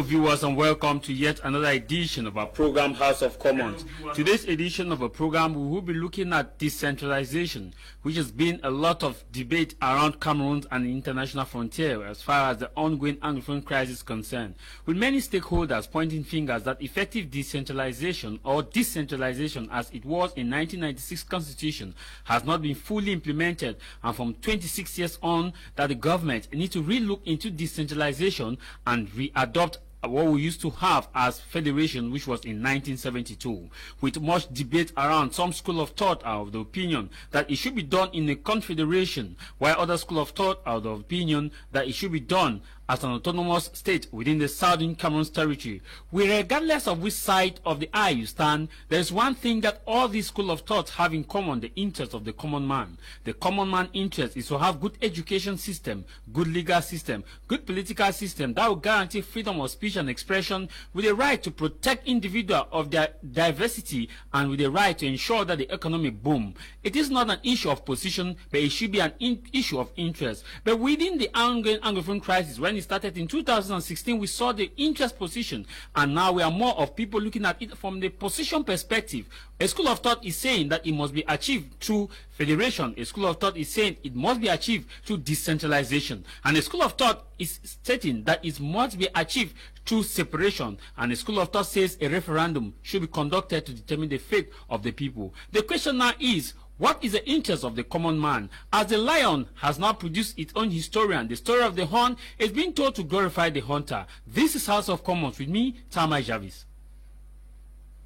Viewers, and welcome to yet another edition of our program House of Commons. Today's edition of a program, we will be looking at decentralization, which has been a lot of debate around Cameroon and the international frontier as far as the ongoing Anglophone crisis is concerned, with many stakeholders pointing fingers that effective decentralization, or decentralization as it was in 1996 Constitution, has not been fully implemented, and from 26 years on that the government needs to relook into decentralization and readopt what we used to have as federation, which was in 1972, with much debate around. Some school of thought are of the opinion that it should be done in a confederation, while other school of thought are of the opinion that it should be done as an autonomous state within the southern Cameroon territory. Regardless of which side of the aisle you stand, there is one thing that all these school of thought have in common: the interest of the common man. The common man interest is to have good education system, good legal system, good political system that will guarantee freedom of speech and expression, with a right to protect individuals of their diversity, and with a right to ensure that the economic boom. It is not an issue of position, but it should be an issue of interest. But within the ongoing Anglophone crisis, when it started in 2016, we saw the interest position, and now we are more of people looking at it from the position perspective. A school of thought is saying that it must be achieved through federation. A school of thought is saying it must be achieved through decentralization, and a school of thought is stating that it must be achieved through separation, and a school of thought says a referendum should be conducted to determine the fate of the people. The question now is, what is the interest of the common man? As the lion has now produced its own historian, the story of the horn is being told to glorify the hunter. This is House of Commons with me, Tamai Jarvis.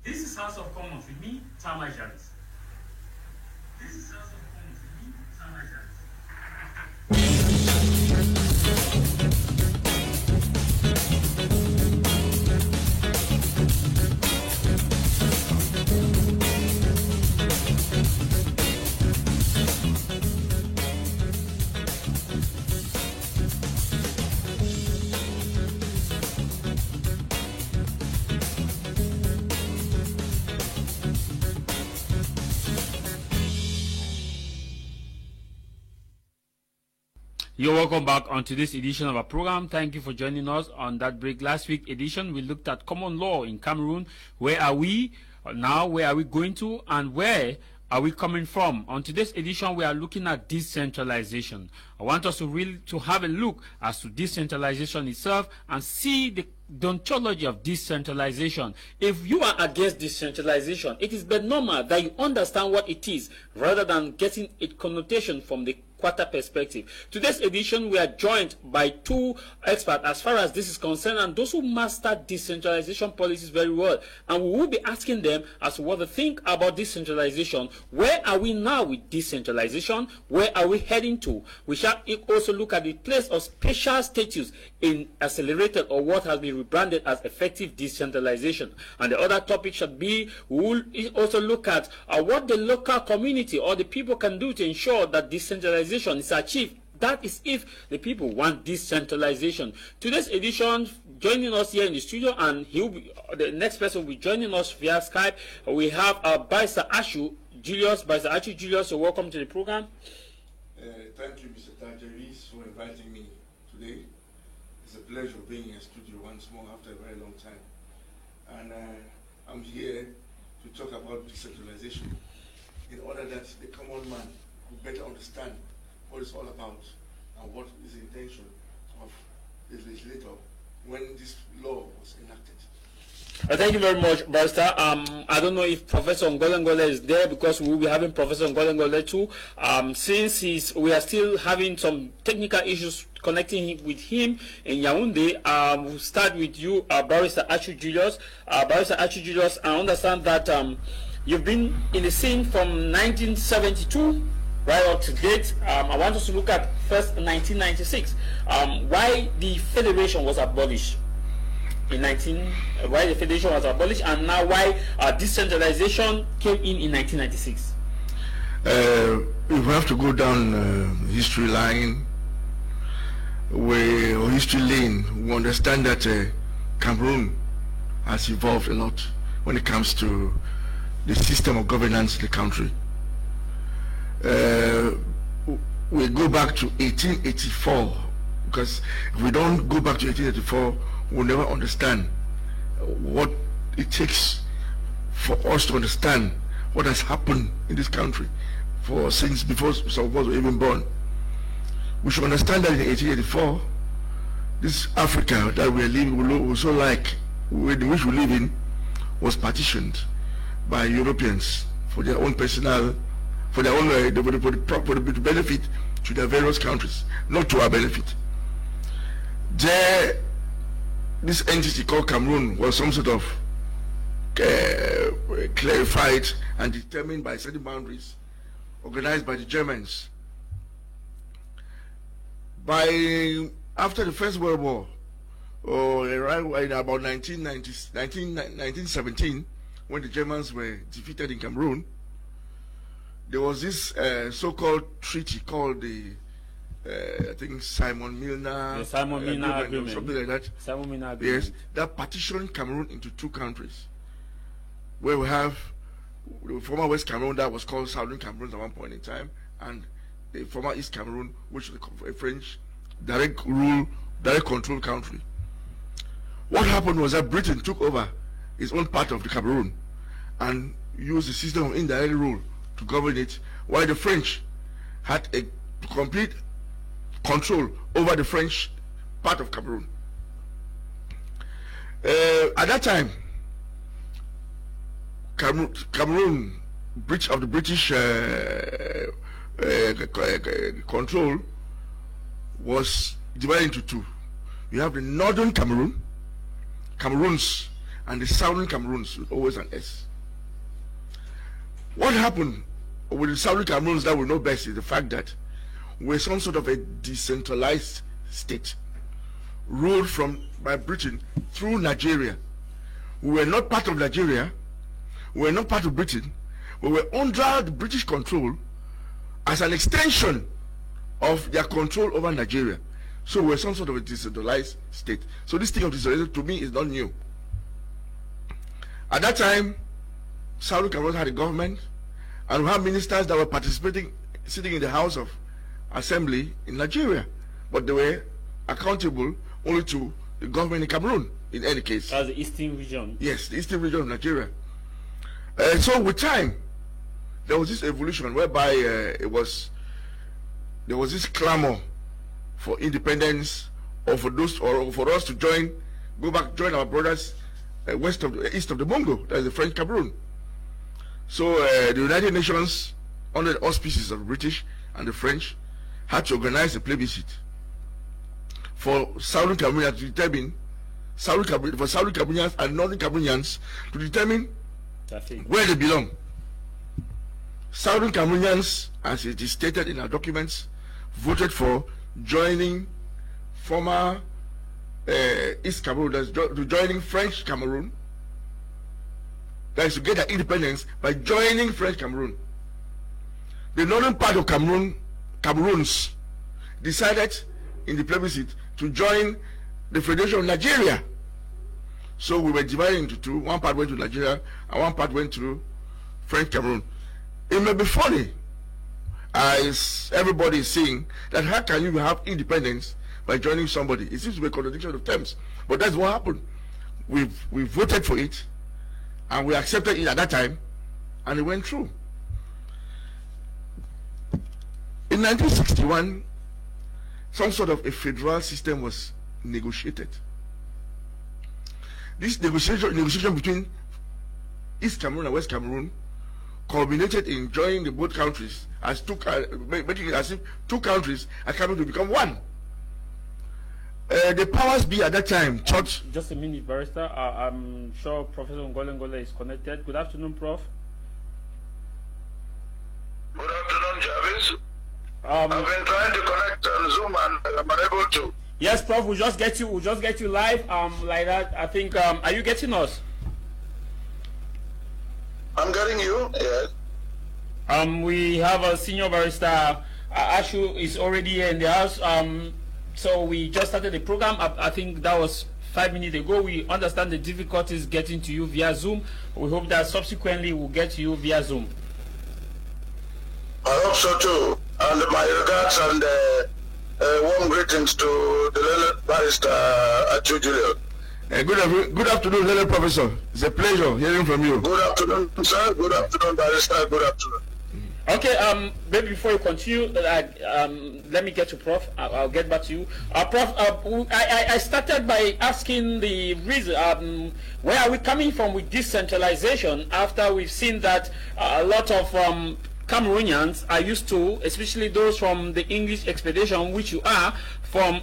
This is House of Commons with me, Tamai Jarvis. This is House of Commons with me, Tamai Jarvis. You're welcome back on to this edition of our program. Thank you for joining us on that break. Last week edition, we looked at common law in Cameroon. Where are we now? Where are we going to? And where are we coming from? On today's edition, we are looking at decentralization. I want us to have a look as to decentralization itself and see the ontology of decentralization. If you are against decentralization, it is but normal that you understand what it is rather than getting a connotation from the quarter perspective. Today's edition, we are joined by two experts as far as this is concerned, and those who master decentralization policies very well, and we will be asking them as to what they think about decentralization. Where are we now with decentralization? Where are we heading to? We shall also look at the place of special status in accelerated, or what has been rebranded as effective decentralization. And the other topic should be, we will also look at what the local community or the people can do to ensure that decentralization is achieved. That is if the people want decentralization. Today's edition, joining us here in the studio, and the next person will be joining us via Skype. We have Barrister Ashu Julius. Barrister Ashu Julius, so welcome to the program. Thank you, Mr. Tajaris, for inviting me today. It's a pleasure being in studio once more after a very long time. And I'm here to talk about decentralization in order that the common man will better understand what it's all about and what is the intention of the legislator when this law was enacted. Thank you very much, Barrister. I don't know if Professor Ngolengole is there, because we will be having Professor Ngolengole too. Since we are still having some technical issues connecting with him in Yaoundé, we'll start with you, Barrister Ashu Julius. Barrister Ashu Julius, I understand that you've been in the scene from 1972 right up to date. I want us to look at first 1996. Why the federation was abolished why the federation was abolished, and now why decentralization came in 1996. We have to go down history line, or history lane. We understand that Cameroon has evolved a lot when it comes to the system of governance in the country. We go back to 1884, because if we don't go back to 1884, will never understand what it takes for us to understand what has happened in this country since before some of us were even born. We should understand that in 1884, this Africa that we are living, we so like, in which we live in, was partitioned by Europeans for their own personal, for their own for the benefit to their various countries, not to our benefit. This entity called Cameroon was some sort of clarified and determined by certain boundaries, organized by the Germans. After the First World War, around about 1917, when the Germans were defeated in Cameroon, there was this so-called treaty called the I think Simon-Milner Agreement, something like that. Simon-Milner Agreement. Yes, that partitioned Cameroon into two countries, where we have the former West Cameroon that was called Southern Cameroon at one point in time, and the former East Cameroon, which was a French direct control country. What happened was that Britain took over its own part of the Cameroon and used the system of indirect rule to govern it, while the French had a complete control over the French part of Cameroon. At that time, Cameroon, breach of the British control, was divided into two. You have the northern Cameroons, and the southern Cameroons, with always an S. What happened with the southern Cameroons that we know best is the fact that we're some sort of a decentralized state, ruled by Britain through Nigeria. We were not part of Nigeria, we were not part of Britain, we were under the British control as an extension of their control over Nigeria. So we're some sort of a decentralized state. So this thing of decentralization to me is not new. At that time, Southern Cameroon had a government, and we had ministers that were sitting in the House of Assembly in Nigeria, but they were accountable only to the government in Cameroon, in any case. That's the Eastern region. Yes, the Eastern region of Nigeria. So with time, there was this evolution whereby there was this clamor for independence, or for us to join our brothers east of the Bongo, that is the French Cameroon. So the United Nations, under the auspices of the British and the French, had to organize a plebiscite for Southern Cameroonians to determine Southern Cameroonians and Northern Cameroonians to determine where they belong. Southern Cameroonians, as it is stated in our documents, voted for joining former East Cameroon, joining French Cameroon. That is to get their independence by joining French Cameroon. The northern part of Cameroons decided in the plebiscite to join the Federation of Nigeria. So we were divided into two. One part went to Nigeria and one part went to French Cameroon. It may be funny, as everybody is saying, that how can you have independence by joining somebody? It seems to be a contradiction of terms, but that's what happened. We voted for it, and we accepted it at that time, and it went through. In 1961, some sort of a federal system was negotiated. This negotiation between East Cameroon and West Cameroon culminated in joining the both countries as making it as if two countries are coming to become one. The powers be at that time thought. Just a minute, Barrister. I'm sure Professor Ngole is connected. Good afternoon, Prof. Good afternoon, Jarvis. I've been trying to connect on Zoom and I'm unable to. Yes, Prof. We'll just get you live. Like that. I think. Are you getting us? I'm getting you. Yes. We have a senior barrister. Ashu is already here in the house. So we just started the program. I think that was 5 minutes ago. We understand the difficulties getting to you via Zoom. We hope that subsequently we'll get to you via Zoom. I hope so too. And my regards and warm greetings to the learned barrister Achu Julio. Good afternoon, Leonard Professor. It's a pleasure hearing from you. Good afternoon, sir. Good afternoon, Barrister. Good afternoon. Okay, maybe before you continue, let me get to Prof. I'll get back to you. Prof, I started by asking the reason, where are we coming from with decentralization after we've seen that a lot of Cameroonians are used to, especially those from the English expedition, which you are, from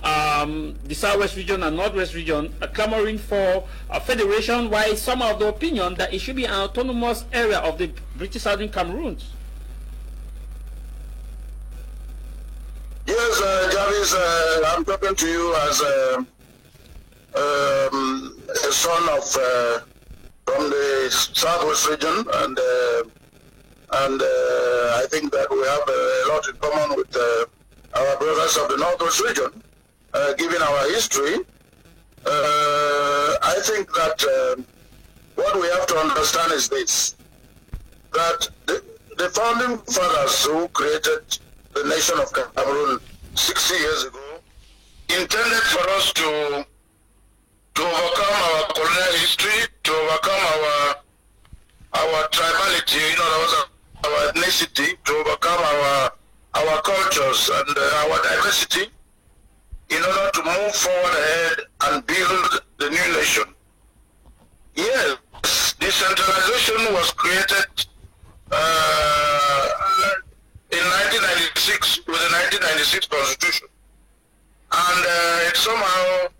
the Southwest region and Northwest region, clamoring for a federation, while some are of the opinion that it should be an autonomous area of the British Southern Cameroon. Yes, Jarvis, I'm talking to you as a son of from the Southwest region, and I think that we have a lot in common with our brothers of the Northwest region, given our history. I think that what we have to understand is this, that the founding fathers who created the nation of Cameroon 60 years ago intended for us to overcome our colonial history, to overcome our tribality, our ethnicity, to overcome our cultures and our diversity, in order to move forward ahead and build the new nation. Yes, decentralization was created in 1996 with the 1996 Constitution, and it somehow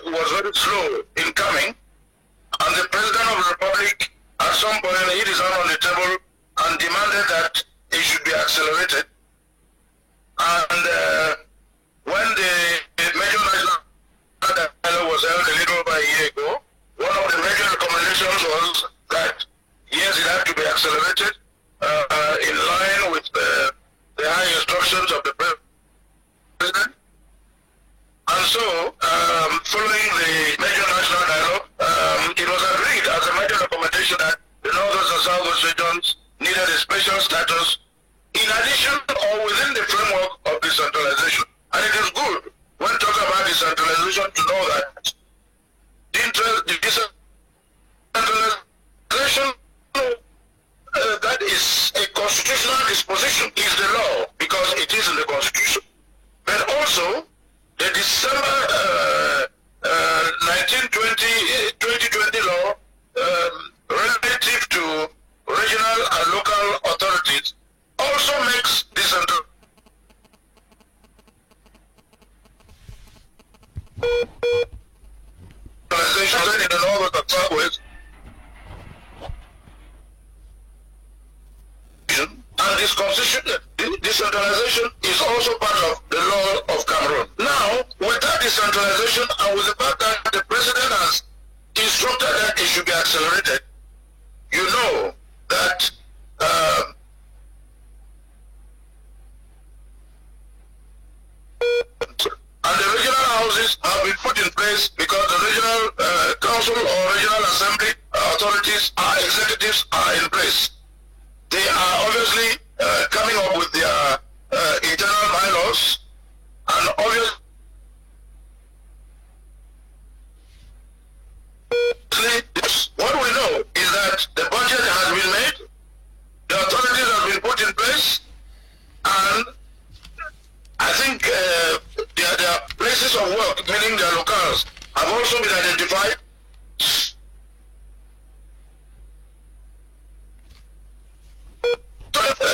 was very slow in coming, and the President of the Republic at some point hit his hand on the table and demanded that it should be accelerated. And when the major national dialogue was held a little over a year ago, one of the major recommendations was that yes, it had to be accelerated in line with the high instructions of the President. And so, following the major national dialogue, it was agreed as a major recommendation that the Northwest and Southwest regions needed a special status in addition or within the framework of decentralization. And it is good when talking about decentralization to know that the decentralization that is a constitutional disposition is the law, because it is in the Constitution. But also, the December 2020 law relative to regional and local authorities also makes decentralization in the North and Southwest. And this constitution, decentralization is also part of the law of Cameroon. Now, with that decentralization and with the fact that the President has instructed that it should be accelerated, you know that and the regional houses have been put in place because the regional council or regional assembly authorities, executives are in place. They are obviously coming up with their internal bylaws, and obviously what we know is that the budget has been made, the authorities have been put in place, and I think their places of work, meaning their locales, have also been identified.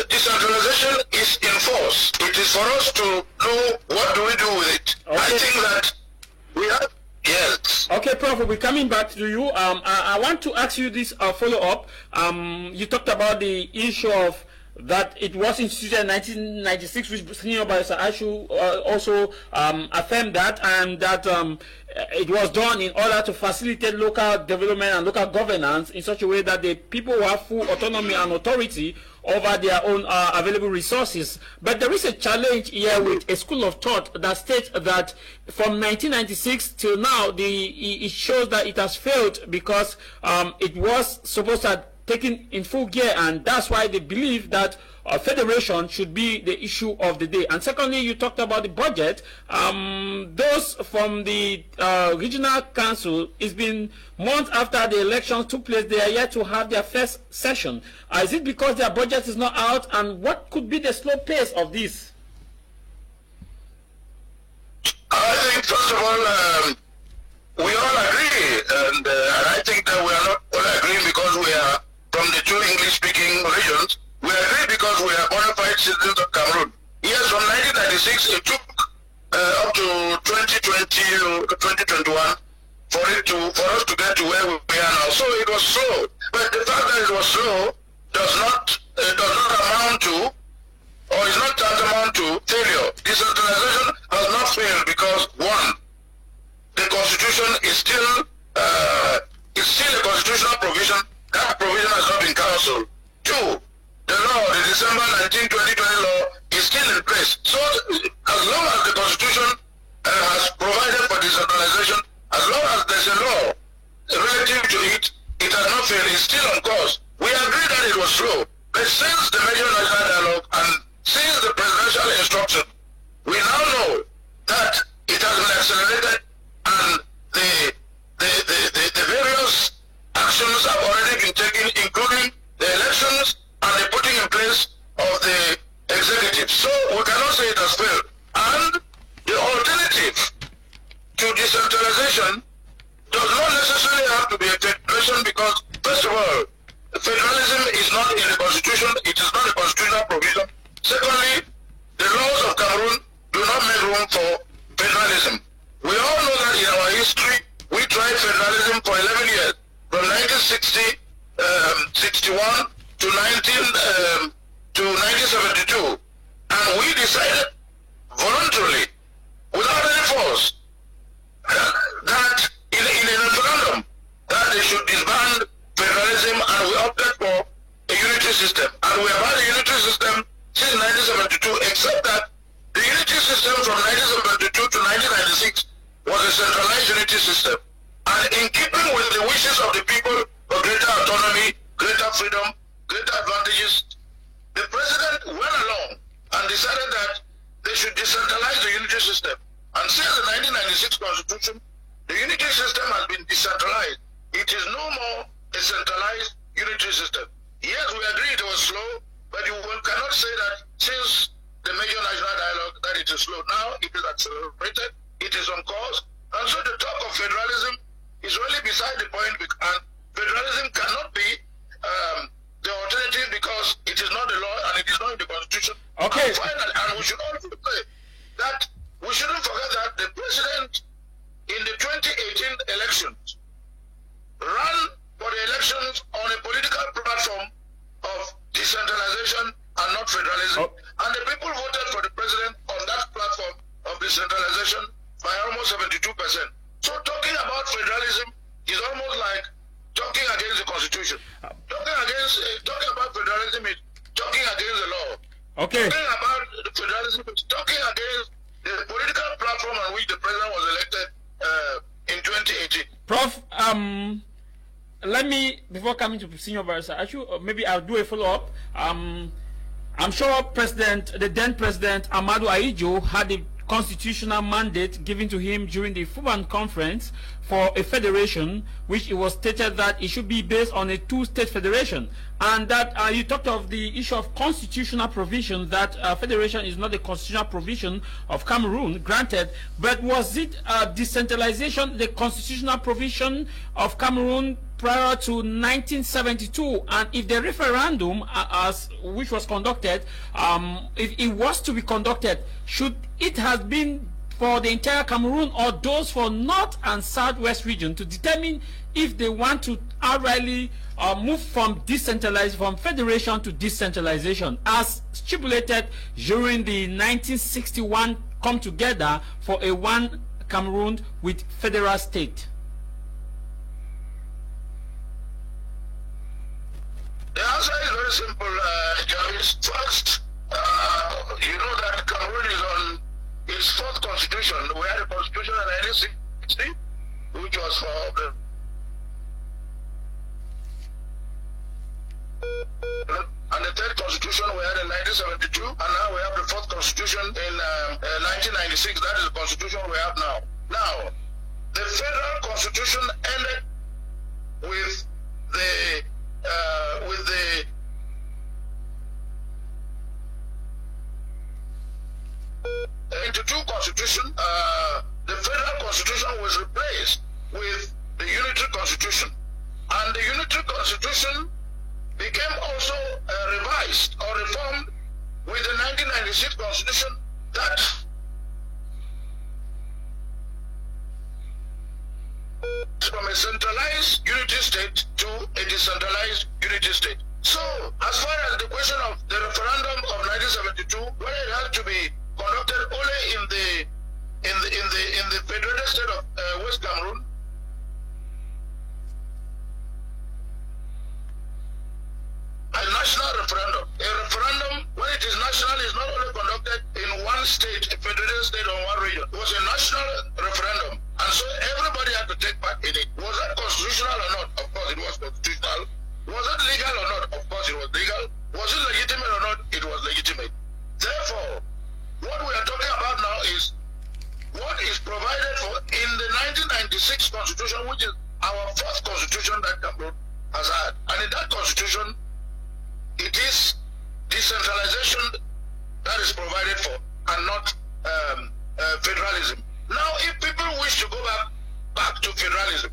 Decentralization is in force. It is for us to know what do we do with it. Okay. I think that we have, yes. Okay, Prof, we'll be coming back to you. I want to ask you this follow-up. You talked about the issue of that it was instituted in 1996, which Senior Barrister Ashu also affirmed that, and that it was done in order to facilitate local development and local governance in such a way that the people will have full autonomy and authority over their own available resources. But there is a challenge here with a school of thought that states that from 1996 till now, it shows that it has failed because it was supposed to taken in full gear, and that's why they believe that federation should be the issue of the day. And secondly, you talked about the budget. Those from the regional council, it's been months after the elections took place, they are yet to have their first session. Is it because their budget is not out, and what could be the slow pace of this? I think, first of all, we all agree, and I think that we are not all agreeing because we are from the two English-speaking regions. We agree because we are bona fide citizens of Cameroon. Yes, from 1996, it took up to 2020 or 2021 for us to get to where we are now. So it was slow, but the fact that it was slow does not amount to, or is not tantamount to failure. Decentralization has not failed because, one, the constitution is still a constitutional provision. That provision has not been cancelled. Two, the law, the December 19, 2020 law, is still in place. So as long as the constitution has provided for decentralization, as long as there's a law relative to it, it has not failed. It's still on course. We agree that it was slow, but since the major national dialogue and since the presidential instruction, we now know that it has been accelerated, and the various actions have already been taken, including the elections and the putting in place of the executive. So we cannot say it has failed. And the alternative to decentralization does not necessarily have to be a federation because, first of all, federalism is not in the constitution. It is not a constitutional provision. Secondly, the laws of Cameroon do not make room for federalism. We all know that in our history, we tried federalism for 11 years, from 1961 to 1972, and we decided voluntarily, without any force, that in a referendum, that they should disband federalism, and we opted for a unity system. And we have had a unity system since 1972, except that the unity system from 1972 to 1996 was a centralized unity system. And in keeping with the wishes of the people for greater autonomy, greater freedom, greater advantages, the president went along and decided that they should decentralize the unity system. And since the 1996 constitution, the unity system has been decentralized. It is no more a centralized unity system. Yes, we agree it was slow, but you cannot say that since the major national dialogue that it is slow. Now it is accelerated, it is on course, and so the talk of federalism is really beside the point, and federalism cannot be the alternative because it is not the law and it is not in the constitution. Okay. And finally, and we should also say that we shouldn't forget that the president in the 2018 elections ran for the elections on a political platform of decentralization and not federalism. Oh. And the people voted for the president on that platform of decentralization by almost 72%. So talking about federalism is almost like talking against the constitution. Talking about federalism is talking against the law. Okay. Talking about federalism is talking against the political platform on which the president was elected in 2018. Prof, let me, before coming to senior barrister, actually, maybe I'll do a follow-up. I'm sure the then President Amadou Ahidjo had a constitutional mandate given to him during the Fuban conference for a federation, which it was stated that it should be based on a two-state federation, and that you talked of the issue of constitutional provision, that federation is not a constitutional provision of Cameroon, granted, but was it decentralization the constitutional provision of Cameroon prior to 1972? And if the referendum which was conducted, if it was to be conducted, should it have been for the entire Cameroon or those for North and Southwest region to determine if they want to outrightly move from federation to decentralization, as stipulated during the 1961 come together for a one Cameroon with federal state? The answer is very simple, Jarvis. First, you know that Cameroon is on its fourth constitution. We had a constitution in 1960, which was for the constitution we had in 1972, and now we have the fourth constitution in 1996. That is the constitution we have now. Now, the federal constitution ended with into two constitution. The federal constitution was replaced with the unitary constitution, and the unitary constitution became also revised or reformed with the 1996 constitution that from a centralized unity state to a decentralized unity state. So, as far as the question of the referendum of 1972, whether it has to be conducted only in the federated state of West Cameroon, a national referendum. A referendum, when it is national, is not only conducted in one state, a federated state or one region. It was a national referendum, and so everybody had to take part in it. Was that constitutional or not? Of course it was constitutional. Was it legal or not? Of course it was legal. Was it legitimate or not? It was legitimate. Therefore, what we are talking about now is what is provided for in the 1996 constitution, which is our first constitution that Cameroon has had. And in that constitution, it is decentralization that is provided for, and not federalism. Now, if people wish to go back to federalism,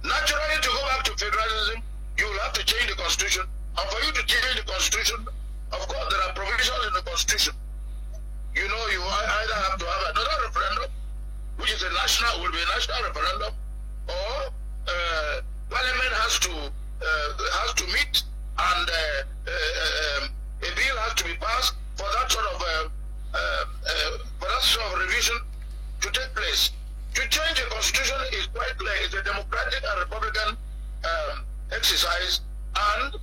naturally to go back to federalism, you will have to change the constitution. And for you to change the constitution, of course, there are provisions in the constitution. You know, you either have to have another referendum, which is will be a national referendum, or Parliament has to meet, and a bill has to be passed for that sort of revision to take place. To change the constitution is quite clear. It's a democratic and republican exercise, and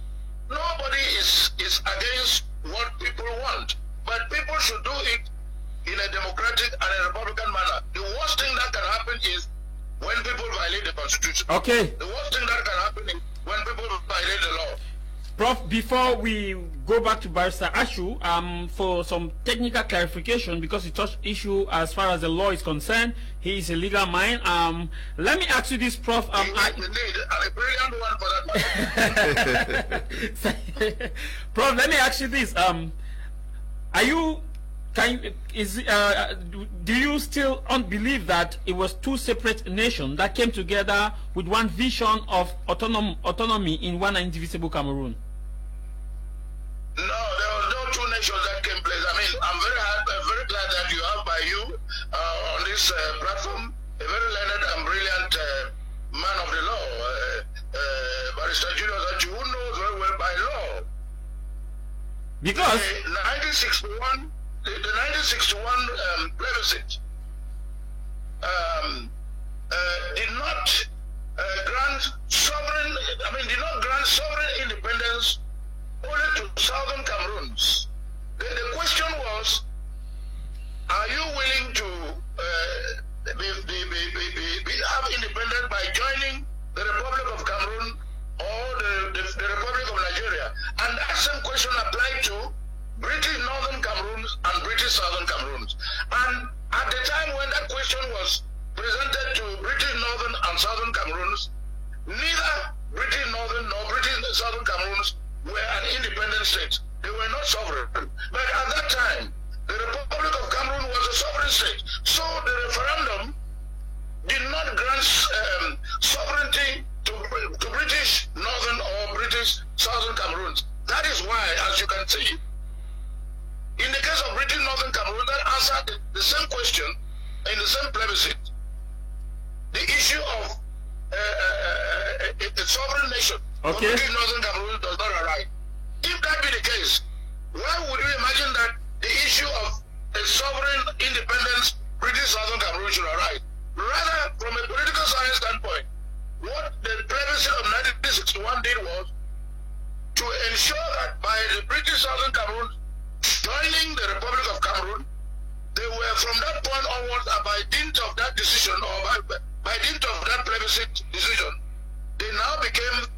nobody is against what people want. But people should do it in a democratic and a republican manner. The worst thing that can happen is when people violate the constitution. Okay. The worst thing that can happen is when people violate the law. Prof, before we go back to Barrister Ashu, for some technical clarification, because he touched issue as far as the law is concerned, he is a legal mind. Let me ask you this, Prof. Indeed, and a brilliant one for that matter. Prof, let me ask you this. Do you still believe that it was two separate nations that came together with one vision of autonomy in one indivisible Cameroon? No, there was no two nations that came place. I mean, I'm very glad that you have by you on this platform a very learned and brilliant man of the law, Barrister Julius, that you knows very well by law. Because the 1961 plebiscite did not grant sovereign independence only to southern Cameroons. The question was, are you willing to have independence by joining the Republic of Cameroon or the Republic of Nigeria? And that same question applied to British Northern Cameroons and British Southern Cameroons. And at the time when that question was presented to British Northern and Southern Cameroons, neither British Northern nor British Southern Cameroons were an independent state. They were not sovereign. But at that time, the Republic of Cameroon was a sovereign state. So the referendum did not grant sovereignty to British Northern or British Southern Cameroons. That is why, as you can see, in the case of British Northern Cameroon, that answered the same question in the same plebiscite. The issue of a sovereign nation of British Northern Cameroon does not arise. If that be the case, why would you imagine that the issue of a sovereign independence British Southern Cameroon should arise? Rather, from a political science standpoint, what the plebiscite of 1961 did was to ensure that by the British Southern Cameroon joining the Republic of Cameroon, they were from that point onwards, by dint of that decision, or by dint of that plebiscite decision, they now became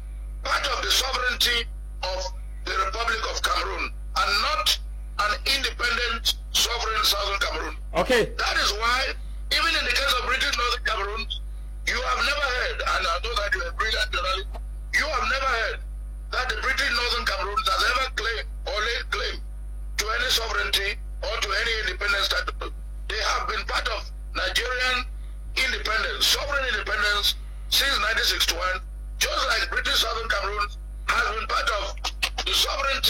part of the sovereignty of the Republic of Cameroon and not an independent, sovereign Southern Cameroon. Okay. That is why, even in the case of British Northern Cameroon, you have never heard, and I know that you are brilliant journalist, you have never heard that the British Northern Cameroon has ever claimed or laid claim to any sovereignty or to any independent status. They have been part of Nigerian independence, sovereign independence since 1961, just like British Southern Cameroon has been part of the sovereign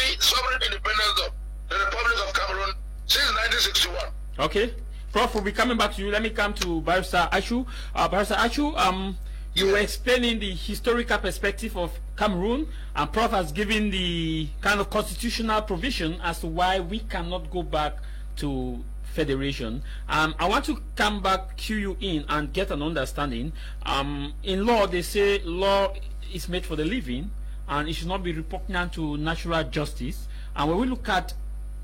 independence of the Republic of Cameroon since 1961. Okay. Prof, we'll be coming back to you. Let me come to Barrister Achu. Barrister Achu, you were explaining the historical perspective of Cameroon, and Prof has given the kind of constitutional provision as to why we cannot go back to federation. I want to come back, cue you in, and get an understanding. In law, they say law is made for the living, and it should not be repugnant to natural justice. And when we look at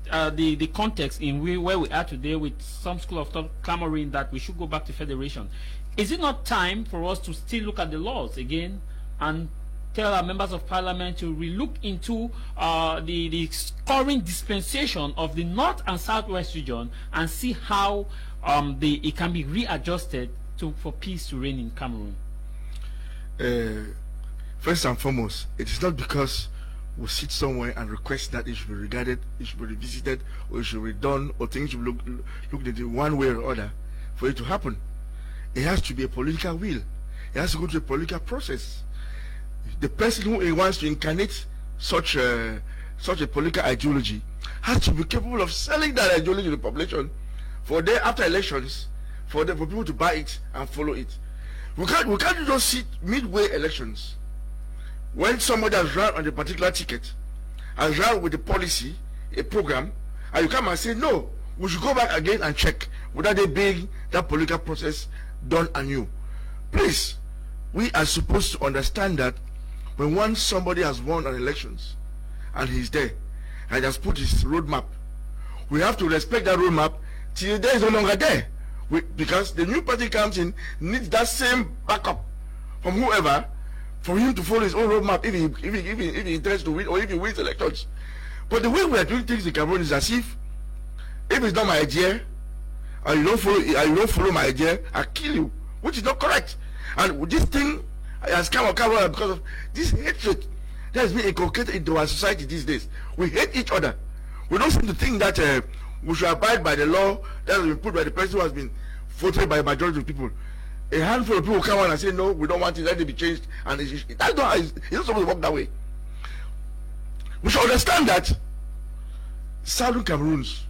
the context in where we are today, with some school of thought clamoring that we should go back to federation, is it not time for us to still look at the laws again and tell our members of parliament to relook into the current dispensation of the North and Southwest region and see how it can be readjusted for peace to reign in Cameroon? First and foremost, it is not because we sit somewhere and request that it should be regarded, it should be revisited, or it should be done, or things should be looked at in one way or other for it to happen. It has to be a political will. It has to go through a political process. The person who wants to incarnate such a political ideology has to be capable of selling that ideology to the population for them after elections, for people to buy it and follow it. We can't just sit midway elections when somebody has run on a particular ticket, has run with a policy, a program, and you come and say, no, we should go back again and check whether they being that political process done anew. Please, we are supposed to understand that when once somebody has won an elections and he's there and has put his roadmap, we have to respect that roadmap till there is no longer there. Because the new party comes in, needs that same backup from whoever for him to follow his own roadmap if he intends to win or if he wins elections. But the way we are doing things in Cameroon is as if it's not my idea and you don't follow my idea, I kill you, which is not correct. And this thing has come about because of this hatred that has been inculcated into our society these days. We hate each other. We don't seem to think that we should abide by the law that has been put by the person who has been voted by a majority of people. A handful of people come on and say, no, we don't want it, let it be changed. And it's not supposed to work that way. We should understand that Southern Cameroons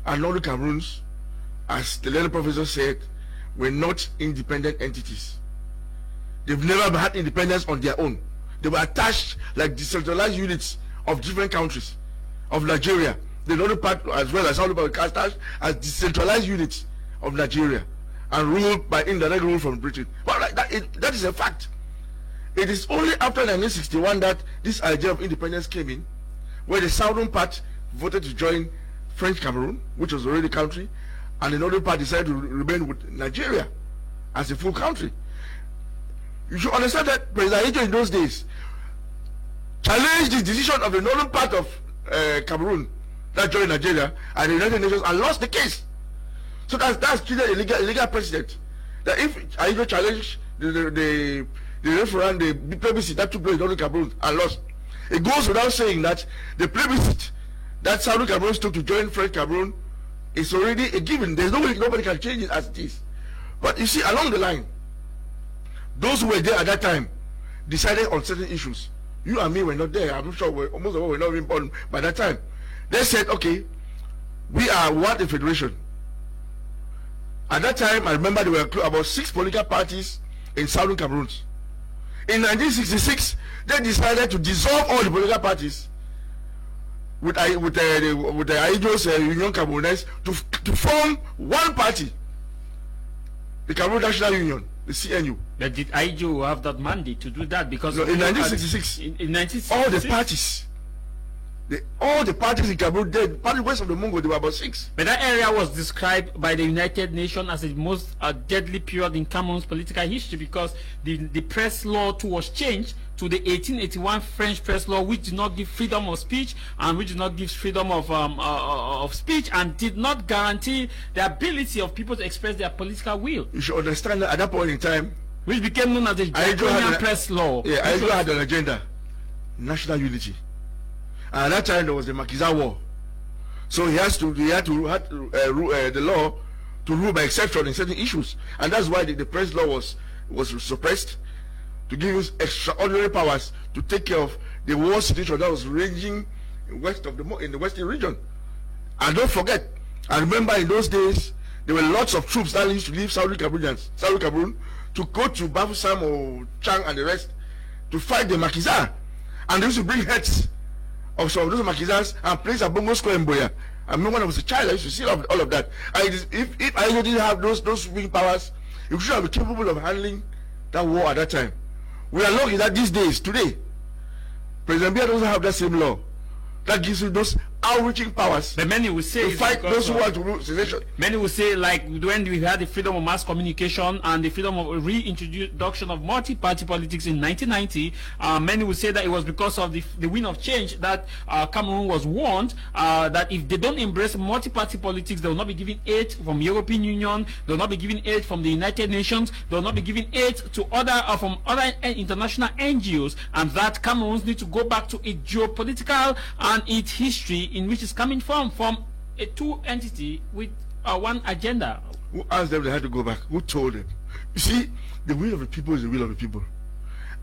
and Northern Cameroons, as the learned professor said, were not independent entities. They've never had independence on their own. They were attached like decentralized units of different countries of Nigeria. The northern part as well as southern part were attached as decentralized units of Nigeria and ruled by indirect rule from Britain. Well, that is a fact. It is only after 1961 that this idea of independence came in, where the southern part voted to join French Cameroon, which was already a country, and the northern part decided to remain with Nigeria as a full country. You should understand that President Ajo in those days challenged the decision of the northern part of Cameroon that joined Nigeria and the United Nations and lost the case. So that's treated a legal precedent. That if Ajo challenged the referendum, the plebiscite that took place in northern Cameroon and lost, it goes without saying that the plebiscite that Southern Cameroon took to join French Cameroon is already a given. There's no way nobody can change it as it is. But you see, along the line, those who were there at that time decided on certain issues. You and me were not there. I'm sure most of us were not even born by that time. They said, okay, we want a federation. At that time, I remember there were about 6 political parties in Southern Cameroon. In 1966, they decided to dissolve all the political parties with the Ajo's Union Cameroonese to form one party, the Cameroon National Union, the CNU. But did Ajo have that mandate to do that? Because no, in 1966, in 1966, all the parties all the parties in Cameroon, the party west of the Mongo, there were about 6. But that area was described by the United Nations as the most deadly period in Cameroon's political history, because the press law too was changed to the 1881 French press law, which did not give freedom of speech and which did not give freedom of speech, and did not guarantee the ability of people to express their political will. You should understand that at that point in time, which became known as the Draconian press law. Yeah, I had an agenda, national unity. And at that time there was the Makiza War, so he had to the law to rule by exception in certain issues, and that's why the press law was suppressed, to give us extraordinary powers to take care of the war situation that was raging in the western region. And don't forget, I remember in those days there were lots of troops that used to leave Southern Cameroon to go to Bafoussam or Chang and the rest to fight the Makiza, and they used to bring heads of some of those Makizas and place a Bongo Square in Boya. I remember when I was a child, I used to see all of that. If I didn't have those wing powers, you should have been capable of handling that war at that time. We are lucky that these days, today, President Biya doesn't have that same law that gives you those outreaching powers. But many will say to fight those who want to rule secession. Many will say, like when we had the freedom of mass communication and the freedom of reintroduction of multi-party politics in 1990, many will say that it was because of the wind of change that Cameroon was warned that if they don't embrace multi-party politics, they will not be given aid from European Union, they will not be given aid from the United Nations, they will not be given aid to from other international NGOs, and that Cameroons need to go back to its geopolitical and its history, in which is coming from a two entity with one agenda. Who asked them they had to go back? Who told them? You see, the will of the people is the will of the people,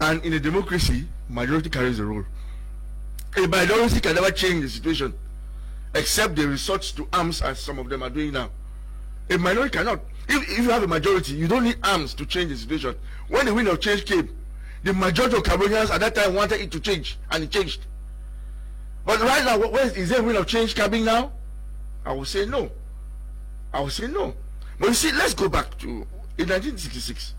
and in a democracy, majority carries the role. A minority can never change the situation, except they resort to arms, as some of them are doing now. A minority cannot. If you have a majority, you don't need arms to change the situation. When the wind of change came, the majority of Cameroonians at that time wanted it to change, and it changed. But right now, is there a wind of change coming now? I will say no. I will say no. But you see, let's go back to in 1966.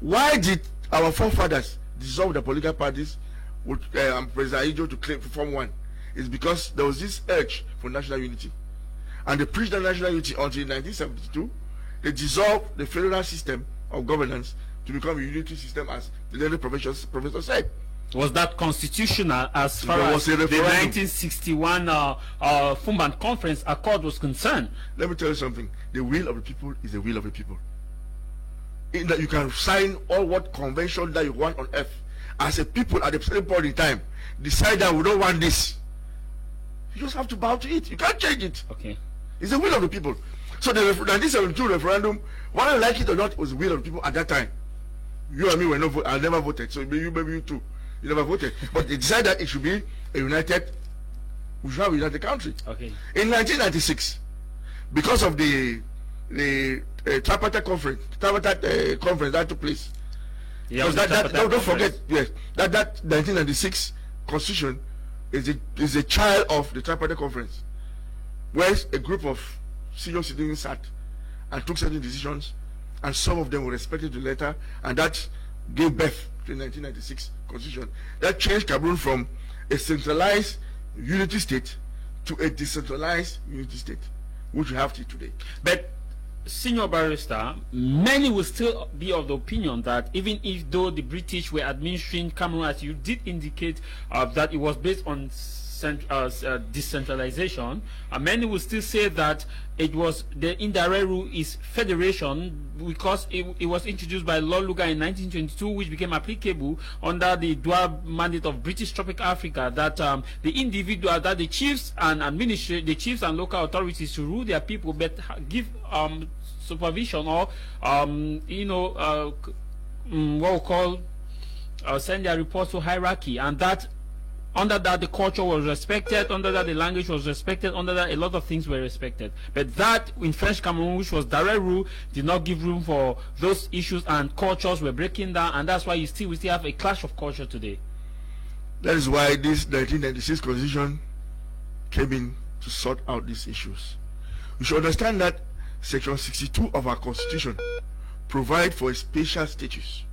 Why did our forefathers dissolve the political parties with President Ijo to form one? It's because there was this urge for national unity, and they preached the national unity until 1972. They dissolved the federal system of governance to become a unity system, as the learned professor said. Was that constitutional as far as the 1961 Fumban Conference Accord was concerned? Let me tell you something. The will of the people is the will of the people. In that you can sign all what convention that you want on earth. As a people at the same point in time, decide that we don't want this. You just have to bow to it. You can't change it. Okay. It's the will of the people. So the 1972 referendum, whether you like it or not, was the will of the people at that time. You and me were not. I never voted. So maybe you too. You never voted, but they decided that it should be we should have a united country. Okay. In 1996, because of the tripartite conference that took place. Yeah. Don't forget, yes, that 1996 constitution is a child of the tripartite conference, where a group of senior citizens sat and took certain decisions, and some of them were respected to the letter, and that gave birth to the 1996 constitution that changed Cameroon from a centralized unity state to a decentralized unity state, which we have today. But Senior Barrister, many will still be of the opinion that even if though the British were administering Cameroon, as you did indicate, that it was based on decentralization, many will still say that it was the indirect rule is federation, because it was introduced by Lord Lugard in 1922, which became applicable under the dual mandate of British Tropical Africa, that the individual, that the chiefs and the chiefs and local authorities to rule their people, but give supervision or what we call send their reports to hierarchy, and that under that the culture was respected, under that the language was respected, under that a lot of things were respected. But that in French Cameroon, which was direct rule, did not give room for those issues, and cultures were breaking down, and that's why we still have a clash of culture today. That is why this 1996 constitution came in to sort out these issues. You should understand that Section 62 of our constitution provides for a special status.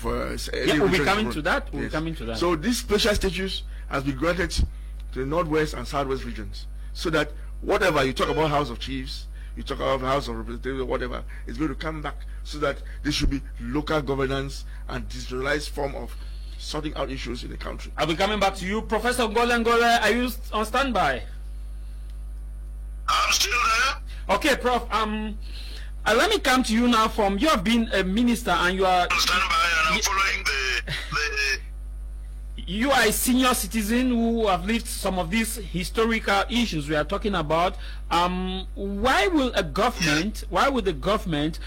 We'll be coming to that. We'll be coming to that. So these special status has been granted to the Northwest and Southwest regions, so that whatever you talk about House of Chiefs, you talk about House of Representatives or whatever, is going to come back, so that there should be local governance and decentralized form of sorting out issues in the country. I'll be coming back to you. Professor Ngole, are you on standby? I'm still there. Okay, Prof. Let me come to you now. From you have been a minister and you are on standby, and I'm following the you are a senior citizen who have lived some of these historical issues we are talking about. Why will the government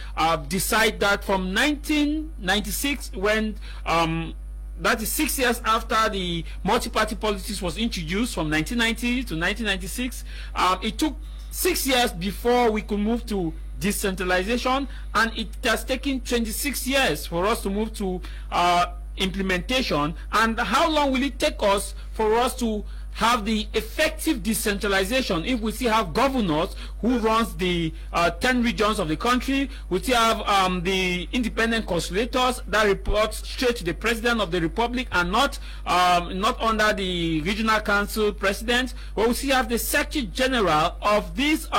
decide that from 1996, when that is 6 years after the multi-party politics was introduced, from 1990 to 1996, it took 6 years before we could move to decentralization, and it has taken 26 years for us to move to implementation? And how long will it take us for us to have the effective decentralization if we still have governors who runs the 10 regions of the country? We still have the independent consulators that report straight to the president of the republic and not under the regional council president. But we still have the secretary general of these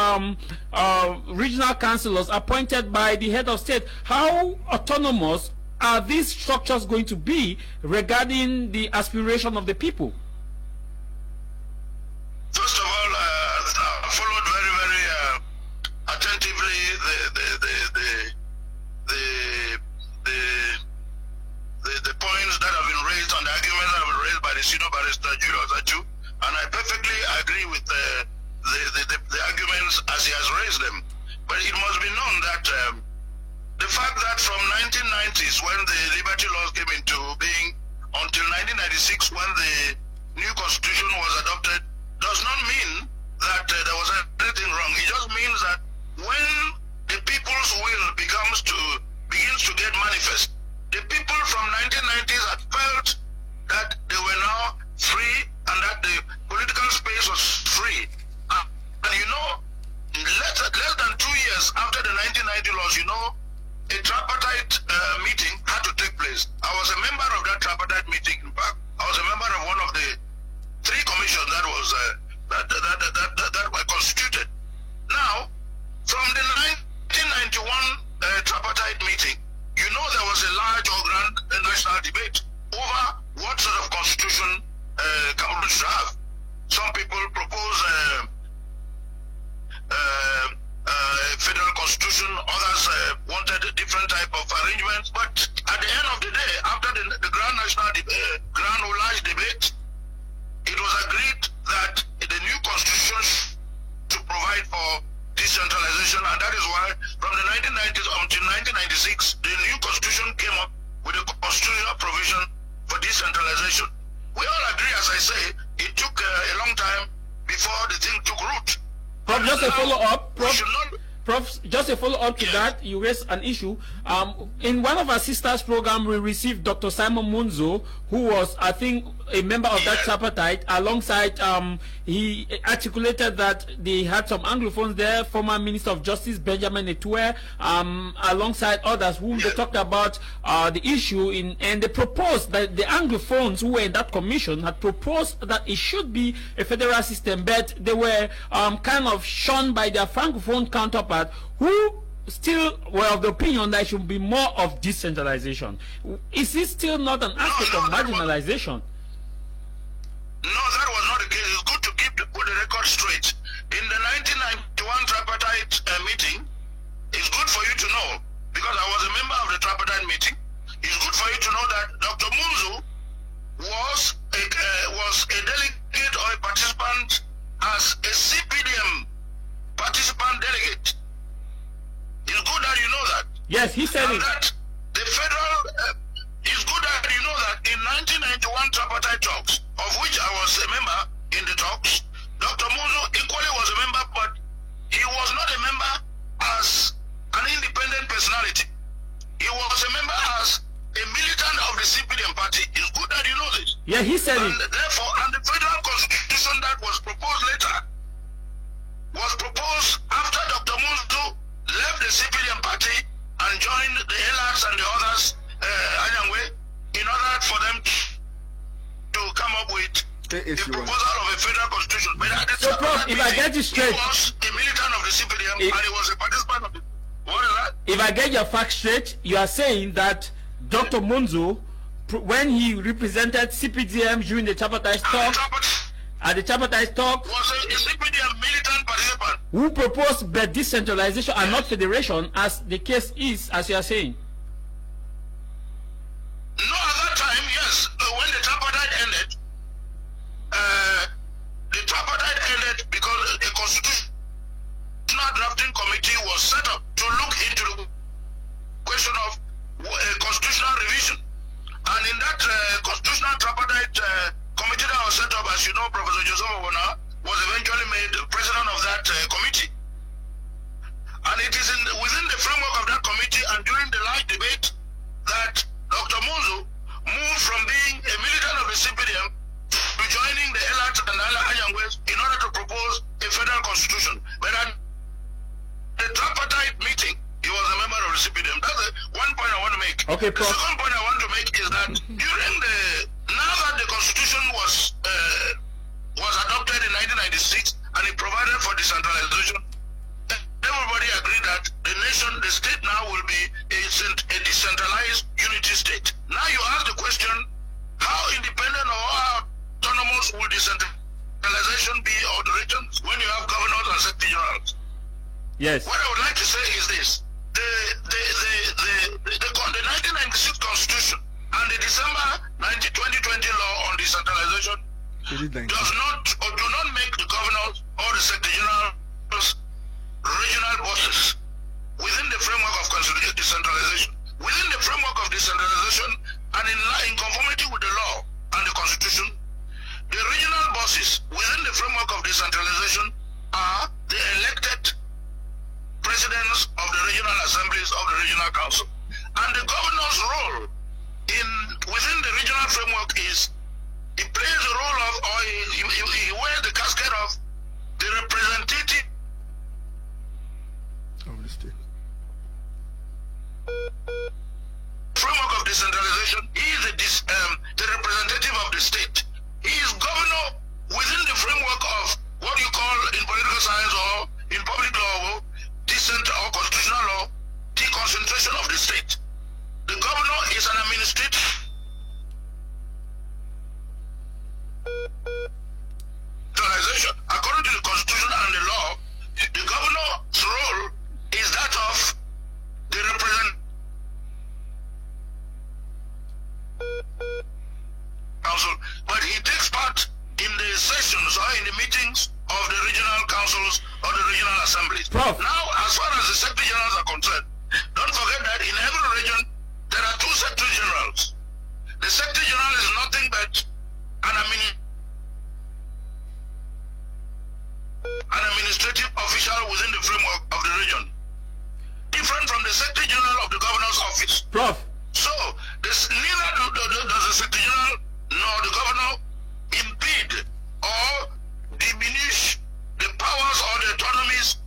regional councillors appointed by the head of state. How autonomous are these structures going to be regarding the aspiration of the people? First of all, I followed very attentively the points that have been raised and the arguments that have been raised by the senior barrister Julius Achu, and I perfectly agree with the arguments as he has raised them. But it must be known that the fact that from 1990s, when the liberty laws came into being, until 1996, when the new constitution was adopted, does not mean that there was anything wrong. It just means that when the people's will begins to get manifest, the people from 1990s had felt that they were now free and that the political space was free. And you know, less than 2 years after the 1990 laws, you know, a tripartite meeting had to take place. I was a member of that tripartite meeting. In fact, I was a member of one of the 3 commissions that was that were constituted. Now, from the 1991 tripartite meeting, you know, there was a large or grand national debate over what sort of constitution Cameroon should have. Some people propose federal constitution, others wanted a different type of arrangements. But at the end of the day, after the grand national grand or large debate, it was agreed that the new constitution should provide for decentralization, and that is why from the 1990s until 1996, the new constitution came up with a constitutional provision for decentralization. We all agree, as I say, it took a long time before the thing took root. Prof, just a follow-up. Prof, just a follow-up to that, you raised an issue. In one of our sisters' program, we received Dr. Simon Munzo, who was, I think, a member of that tripartite. Alongside, he articulated that they had some Anglophones there, former Minister of Justice Benjamin Etue, alongside others whom they talked about the issue and they proposed that the Anglophones who were in that commission had proposed that it should be a federal system, but they were kind of shunned by their Francophone counterpart, who still were of the opinion that it should be more of decentralization. Is this still not an aspect of marginalization? No, that was not the case. It's good to keep the record straight. In the 1991 tripartite meeting, it's good for you to know, because I was a member of the tripartite meeting, it's good for you to know that Dr. Munzo was a delegate or a participant as a CPDM participant delegate. It's good that you know that. Yes, he said it. That the federal, it's good that you know that in 1991 tripartite talks, of which I was a member in the talks, Dr. Munzo equally was a member, but he was not a member as an independent personality. He was a member as a militant of the CPDM party. It's good that you know this. Yeah, he said and it. Therefore, and the federal constitution that was proposed later was proposed after Dr. Munzo left the CPDM party and joined the LRs and the others in order for them to come up with the proposal of a federal constitution. But at the so, Prof, if I get it straight, he was a militant of the CPDM and he was a participant of the... What is that? If I get your facts straight, you are saying that Dr. Monzo, when he represented CPDM during the tripartite talk, at the tripartite talk, was a CPDM militant participant who proposed but decentralization and not federation, as the case is, as you are saying. No, at that time, yes, when the tripartite ended, because a constitutional drafting committee was set up to look into the question of constitutional revision. And in that constitutional tripartite committee that was set up, as you know, Professor Joseph Obona was eventually made president of that committee. And it is within the framework of that committee and during the live debate that Dr. Monzo moved from being a militant of the CPDM to joining the Elat and Ayangwes in order to propose a federal constitution. But at the tripartite meeting, he was a member of the CPDM. That's the one point I want to make. Okay, the second point I want to make is that now that the constitution was adopted in 1996 and it provided for decentralization, everybody agreed that the state now will be a decentralized unity state. Now you ask the question, how independent or how autonomous will decentralization be of the regions when you have governors and secretary generals? Yes. What I would like to say is this: the 1996 Constitution and the December 2020 law on decentralization does not or do not make the governors or the secretary generals regional bosses within the framework of decentralization. Within the framework of decentralization and in conformity with the law and the constitution, the regional bosses within the framework of decentralization are the elected presidents of the regional assemblies of the regional council. And the governor's role within the regional framework is he plays the role of, or he wears the casket of the representative of the state. Framework of decentralization, he is the representative of the state. He is governor within the framework of what you call in political science or in public law, or constitutional law, deconcentration of the state. The governor is an administrative decentralization. According to the constitution and the law, the governor's role is that of the representative council, but he takes part in the sessions or in the meetings of the regional councils or the regional assemblies. Prof. Now, as far as the secretary generals are concerned, don't forget that in every region there are two secretary generals. The secretary general is nothing but an administrative official within the framework of the region, different from the secretary general of the governor's office. Prof. So, neither does the secretary general nor the governor impede or diminish the powers or the autonomies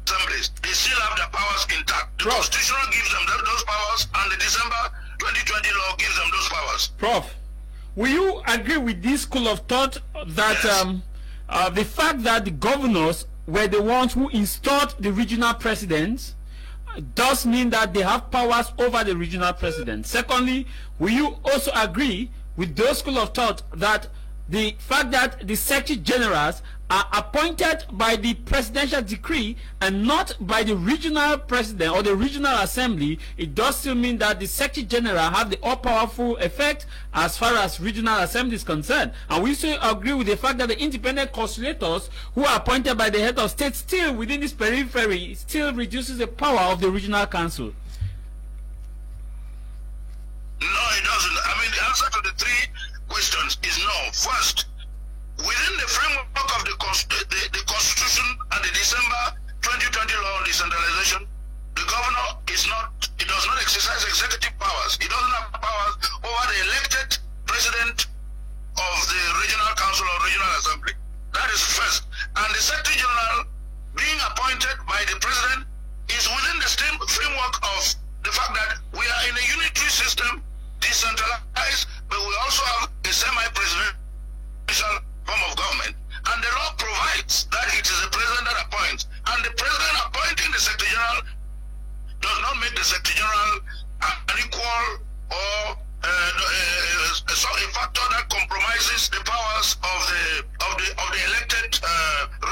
assemblies. They still have their powers intact. The Constitution gives them those powers, and the December 2020 law gives them those powers. Prof, will you agree with this school of thought that yes, the fact that the governors were the ones who installed the regional presidents does mean that they have powers over the regional president? Secondly, will you also agree with those school of thought that the fact that the secretary generals are appointed by the presidential decree and not by the regional president or the regional assembly, it does still mean that the secretary general have the all-powerful effect as far as regional assembly is concerned? And we still agree with the fact that the independent consulators who are appointed by the head of state still within this periphery still reduces the power of the regional council? No, it doesn't. I mean, the answer to the three questions is no. First, within the framework of the Constitution and the December 2020 law on decentralization, the governor does not exercise executive powers. He doesn't have powers over the elected president of the regional council or regional assembly. That is first. And the secretary general being appointed by the president is within the same framework of the fact that we are in a unitary system, decentralized,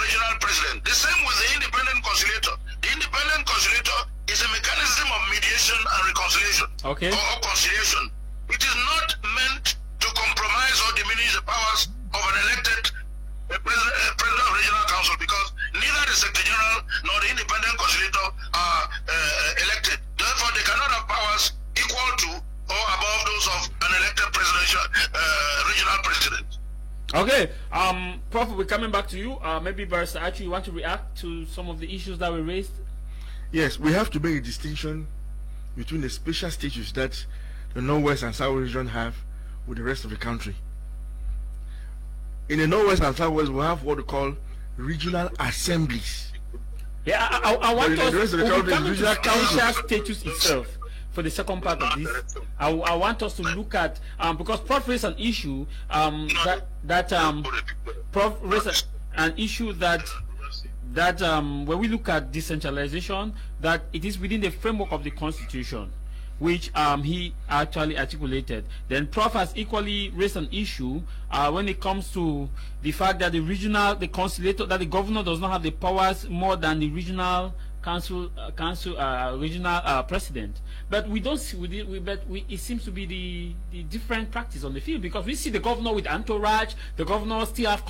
regional president. The same with the independent conciliator. The independent conciliator is a mechanism of mediation and reconciliation, or conciliation. It is not meant to compromise or diminish the powers of an elected president of regional council, because neither the secretary general nor the independent conciliator are elected. Therefore, they cannot have powers equal to or above those of an elected presidential regional president. Okay, Prof, we're coming back to you. Maybe Barrister Archie, you want to react to some of the issues that were raised? Yes, we have to make a distinction between the special status that the Northwest and South region have with the rest of the country. In the Northwest and Southwest, we have what we call regional assemblies. Yeah, I want us to come into special status itself. For the second part of this, I want us to look at because Prof raised an issue Prof raised an issue that when we look at decentralization, that it is within the framework of the Constitution, which he actually articulated. Then Prof has equally raised an issue when it comes to the fact that the conciliator, that the governor does not have the powers more than the regional regional president. But we don't see it seems to be the different practice on the field, because we see the governor with entourage. The governor still have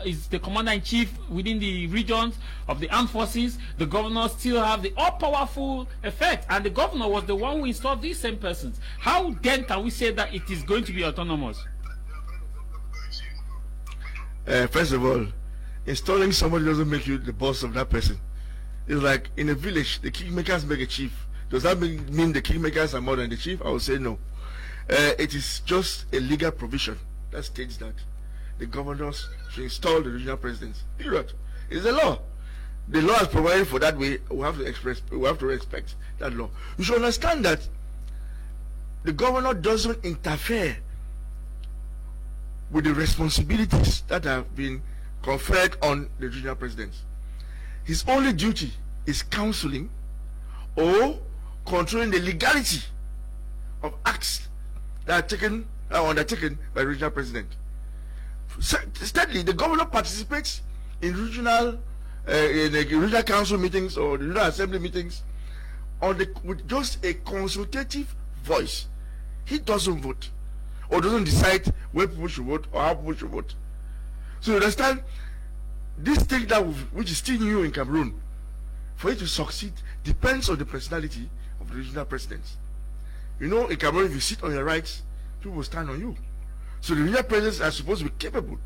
is the commander-in-chief within the regions of the armed forces. The governor still have the all-powerful effect, and the governor was the one who installed these same persons. How then can we say that it is going to be autonomous? First of all, installing somebody doesn't make you the boss of that person. It's like in a village, the kingmakers make a chief. Does that mean the kingmakers are more than the chief? I would say no. It is just a legal provision that states that the governors should install the regional presidents. Period. It's a law. The law is provided for that way. We have to respect that law. You should understand that the governor doesn't interfere with the responsibilities that have been conferred on the regional presidents. His only duty is counseling or controlling the legality of acts that are undertaken by the regional president. Steadily, the governor participates in regional council meetings or the regional assembly meetings with just a consultative voice. He doesn't vote or doesn't decide where people should vote or how people should vote. So you understand? This thing which is still new in Cameroon, for it to succeed, depends on the personality of the regional presidents. You know, in Cameroon, if you sit on your rights, people will stand on you. So the regional presidents are supposed to be capable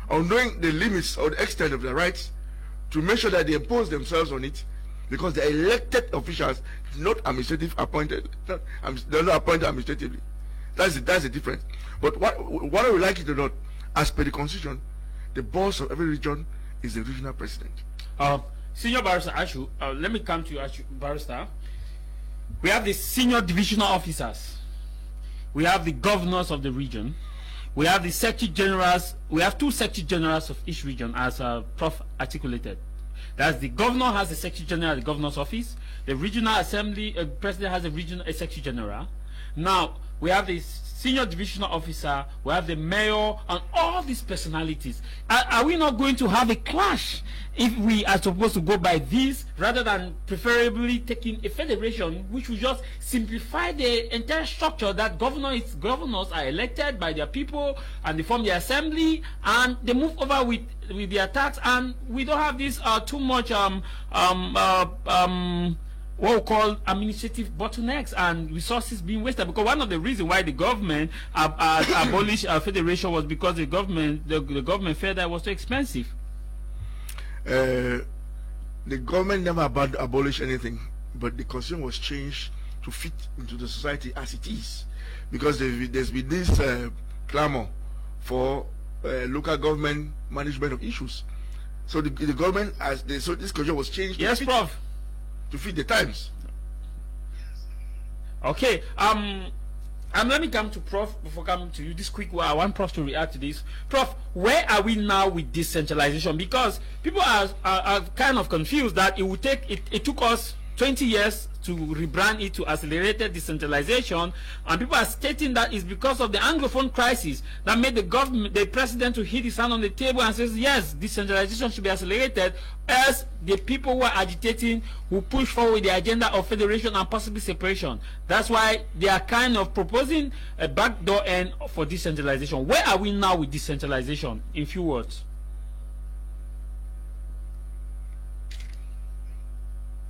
of knowing the limits or the extent of their rights to make sure that they impose themselves on it, because they're elected officials, not administrative appointed. They're not appointed administratively. That's the difference. But what I would like you to note, as per the Constitution, the boss of every region is the regional president. Senior Barrister Ashu, let me come to you, Ashu, Barrister. We have the senior divisional officers. We have the governors of the region. We have the secretary generals. We have two secretary generals of each region, as Prof articulated. That's the governor has the secretary general at the governor's office. The regional assembly president has a secretary general. Now we have the senior divisional officer, we have the mayor, and all these personalities. Are we not going to have a clash if we are supposed to go by these, rather than preferably taking a federation which will just simplify the entire structure, that governors are elected by their people and they form the assembly and they move over with their tax, and we don't have this too much what we call administrative bottlenecks and resources being wasted? Because one of the reasons why the government abolished federation was because the government felt that it was too expensive. The government never abolished anything, but the constitution was changed to fit into the society as it is, because there's been this clamor for local government management of issues. So the government so this constitution was changed. Yes, Prof. To fit the times. Okay. Let me come to Prof before coming to you. This quick one, I want Prof to react to this. Prof, where are we now with decentralization? Because people are kind of confused that it took us 20 years to rebrand it to accelerated decentralization, and people are stating that it's because of the Anglophone crisis that made the government, the president, to hit his hand on the table and says yes, decentralization should be accelerated, as the people who are agitating who push forward the agenda of federation and possibly separation. That's why they are kind of proposing a backdoor end for decentralization. Where are we now with decentralization, in few words?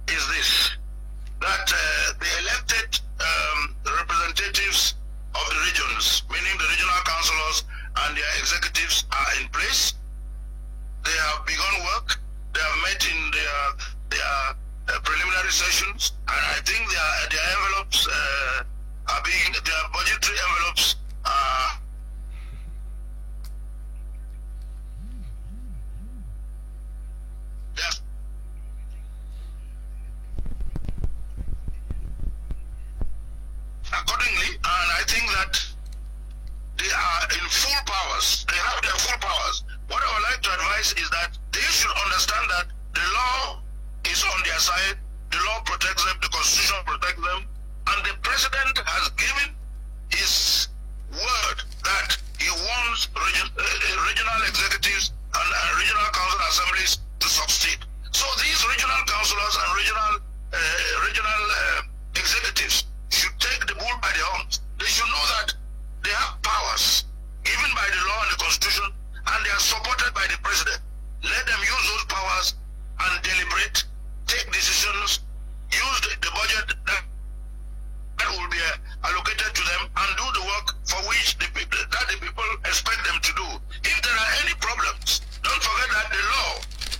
Is this that the elected representatives of the regions, meaning the regional councillors and their executives, are in place. They have begun work. They have met in their preliminary sessions, and I think their envelopes are being, their budgetary envelopes are accordingly, and I think that they are in full powers. They have their full powers. What I would like to advise is that they should understand that the law is on their side. The law protects them, the constitution protects them, and the president has given his word that he wants regional executives and regional council assemblies to succeed. So these regional councillors and regional executives should take the bull by the horns. They should know that they have powers given by the law and the constitution, and they are supported by the president. Let them use those powers and deliberate, take decisions, use the budget that will be allocated to them, and do the work for which the people expect them to do. If there are any problems, don't forget that the law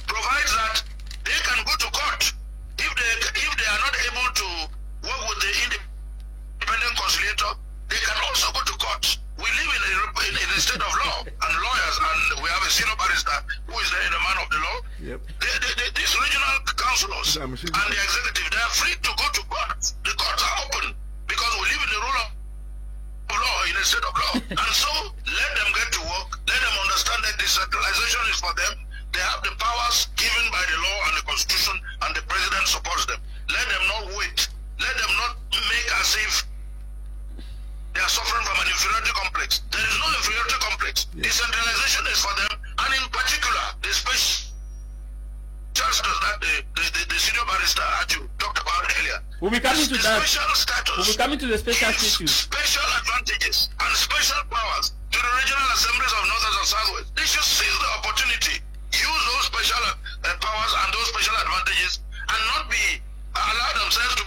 provides that they can go to court. If they are not able to work with the independent conciliator, they can also go to court. We live in a state of law and lawyers, and we have a senior barrister who is there, the man of the law. Yep. These regional councillors and the executive, they are free to go to court. The courts are open because we live in the rule of law, in a state of law. And so let them get to work. Let them understand that decentralization is for them. They have the powers given by the law and the constitution, and the president supports them. Let them not wait. Let them not make as if they are suffering from an inferiority complex. There is no inferiority complex. Yeah. Decentralization is for them, and in particular, the special status that the senior barrister Atu talked about earlier. We'll be coming to that. Special status. We'll be coming to the special status. Special advantages and special powers to the regional assemblies of Northern and Southwest. They should seize the opportunity, use those special powers and those special advantages, and not be allow themselves to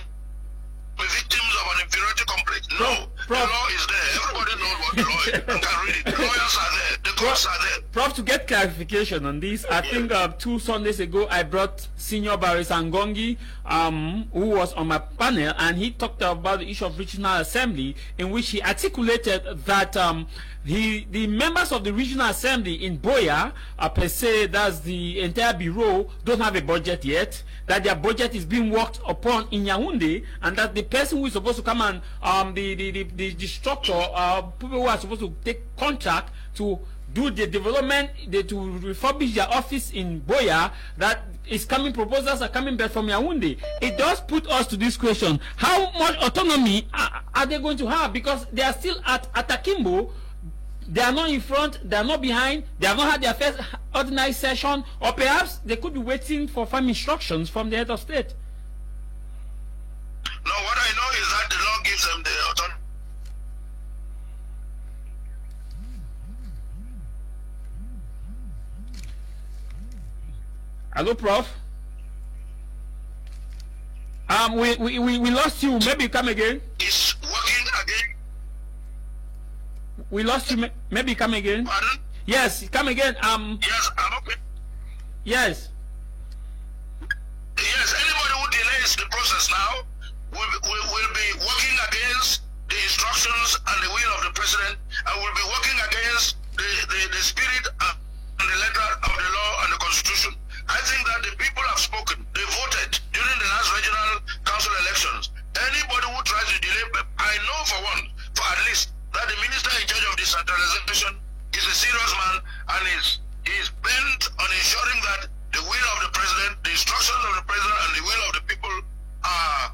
be victims of an inferiority complex. No, the law is there. Everybody knows what the law is. You can read it. The lawyers are there. The courts are there. Prof, to get clarification on this, I think 2 Sundays ago I brought Senior Barrister Ngongi, who was on my panel, and he talked about the issue of regional assembly, in which he articulated that the members of the regional assembly in Boya, per se, that's the entire bureau, don't have a budget yet, that their budget is being worked upon in Yaoundé, and that the person who is supposed to come and the structure, people who are supposed to take contract to do the development, to refurbish their office in Boya, that is coming, proposals are coming back from Yaoundé. It does put us to this question: how much autonomy are they going to have? Because they are still at Akimbo. They are not in front, they are not behind, they have not had their first ordinary session, or perhaps they could be waiting for firm instructions from the head of state. No, what I know is that the law gives them the autonomy. Hello, Prof. We lost you. Maybe come again. It's working again. We lost you. Maybe come again. Pardon? Yes, come again. Yes, I'm okay. Yes. Yes, anybody who delays the process now will be working against the instructions and the will of the president, and will be working against the spirit and the letter of the law and the constitution. I think that the people have spoken. They voted during the last regional council elections. Anybody who tries to delay, I know for at least, that the minister in charge of decentralization is a serious man, and is bent on ensuring that the will of the president, the instructions of the president, and the will of the people are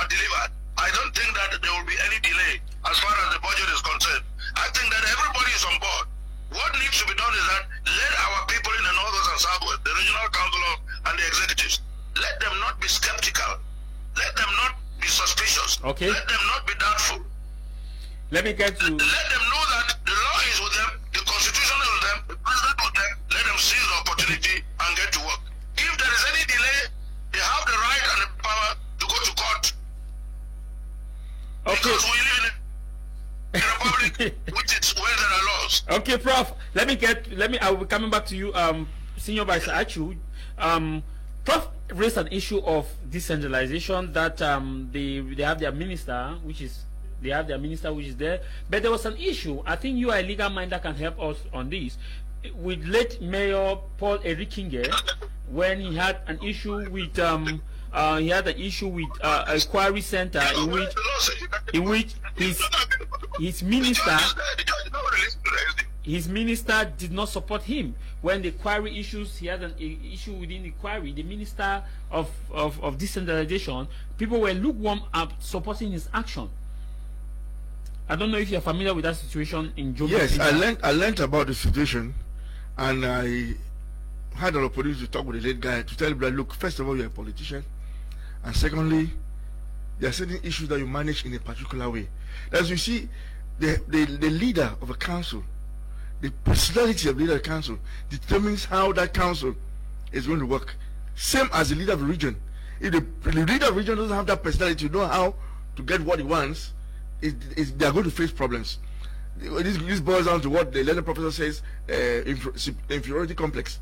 delivered, I don't think that there will be any delay as far as the budget is concerned. I think that everybody is on board. What needs to be done is that let our people in the northwest and southwest, the regional councillors and the executives, let them not be skeptical. Let them not be suspicious. Okay. Let them not be doubtful. Let me get to... Let them know that the law is with them, the constitution is with them, the president with them. Let them seize the opportunity and get to work. If there is any delay, they have the right and the power to go to court. Okay. Because we live in a republic which is where there are laws. Okay, Prof. I will be coming back to you, Senior Vice Achu. Prof raised an issue of decentralization that they have their minister, which is there. But there was an issue. I think you are a legal mind that can help us on this. With late Mayor Paul Erikinge, when he had an issue with a quarry center in which his minister did not support him. When the quarry issues, he had an issue within the quarry. The minister of decentralization, people were lukewarm at supporting his action. I don't know if you're familiar with that situation in Joburg. Yes, I learned about the situation, and I had an opportunity to talk with the late guy to tell him that, look, first of all, you're a politician, and secondly, there are certain issues that you manage in a particular way. As you see, the leader of a council, the personality of the leader of the council determines how that council is going to work. Same as the leader of the region. If the leader of the region doesn't have that personality to know how to get what he wants, they are going to face problems. This boils down to what the learned professor says, inferiority complex.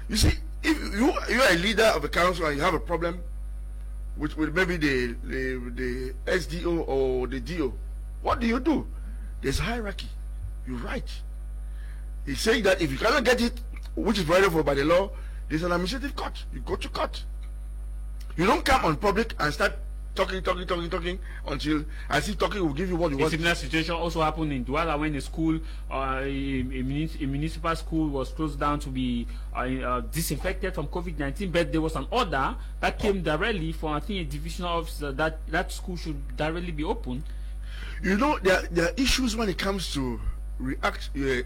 You see, if you are a leader of a council and you have a problem with maybe the SDO or the DO, what do? There's hierarchy. You write. He's saying that if you cannot get it, which is provided for by the law, there's an administrative court. You go to court. You don't come on public and start talking until I see talking will give you what you want. A similar situation also happened in Douala when a school, a municipal school, was closed down to be disinfected from COVID-19. But there was an order that came directly from, I think, a divisional officer that school should directly be opened. You know, there are issues when it comes to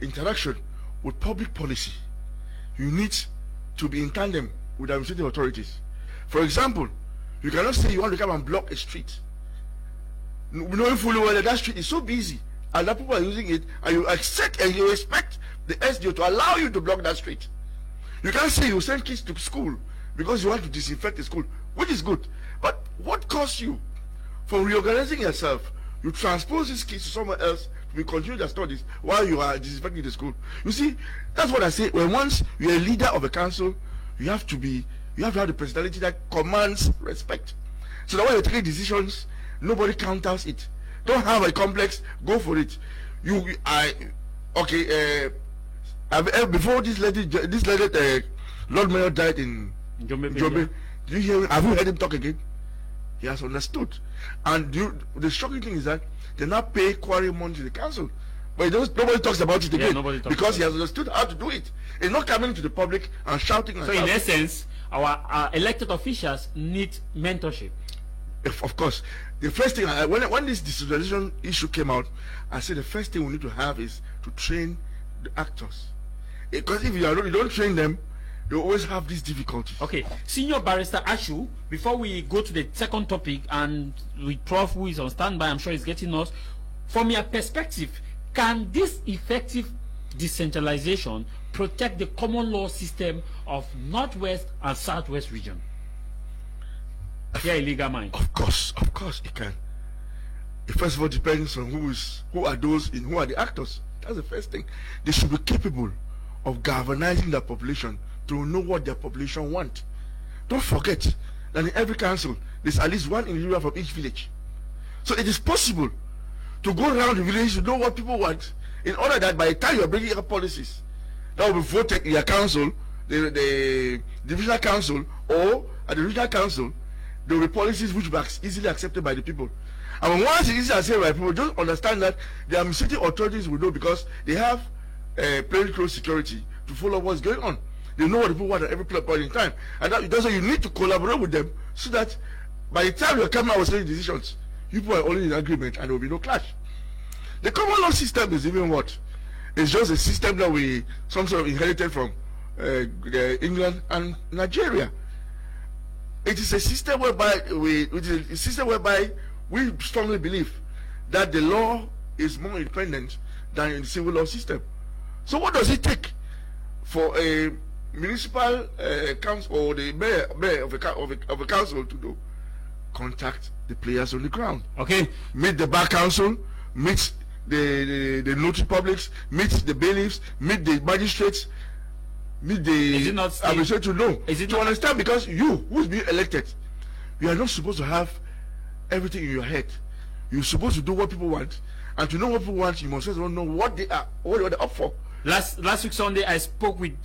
interaction with public policy. You need to be in tandem with administrative authorities. For example, you cannot say you want to come and block a street, knowing fully well that street is so busy and that people are using it, and you accept and you expect the SDO to allow you to block that street. You can't say you send kids to school because you want to disinfect the school, which is good. But what costs you from reorganizing yourself? You transpose these kids to somewhere else to continue their studies while you are disinfecting the school. You see, that's what I say. When once you're a leader of a council, you have to have the personality that commands respect. So that when you're taking decisions, nobody counters it. Don't have a complex, go for it. Before this lady, Lord Mayor died in Joburg. Did you hear him? Have you heard him talk again? He has understood. And the shocking thing is that they now pay quarry money to the council. But nobody talks about it again, because he has understood how to do it. He's not coming to the public and shouting. So in essence, our elected officials need mentorship. Of course. The first thing, when this decentralization issue came out, I said the first thing we need to have is to train the actors. Because if you don't train them, they always have these difficulties. Okay, Senior Barrister Ashu, before we go to the second topic, and with Prof who is on standby, I'm sure he's getting us, from your perspective, can this effective decentralization protect the common law system of Northwest and Southwest region? Yeah, illegal mind. Of course it can. It first of all depends on who are the actors. That's the first thing. They should be capable of galvanizing their population to know what their population want. Don't forget that in every council there's at least one individual from each village. So it is possible to go around the village to know what people want, in order that by the time you are bringing up policies that will be voted in your council, the divisional council, or at the regional council, there will be policies which will be easily accepted by the people. And once it is accepted by people, just understand that the administrative authorities will know, because they have plainclothes security to follow what's going on. They know what the people want at every point in time. And that's why you need to collaborate with them so that by the time your Cameroon was taking decisions, you people are only in agreement and there will be no clash. The common law system is even what? It's just a system that we some sort of inherited from England and Nigeria. It is a system whereby we strongly believe that the law is more independent than in the civil law system. So what does it take for a municipal council or the mayor of a council to do? Contact the players on the ground. Okay. Meet the bar council, meet the notary publics, meet the bailiffs, meet the magistrates, meet the administrator to understand, because you who's being elected, you are not supposed to have everything in your head. You're supposed to do what people want, and to know what people want, you must also know what they are, what they're up for. Last week Sunday, I spoke with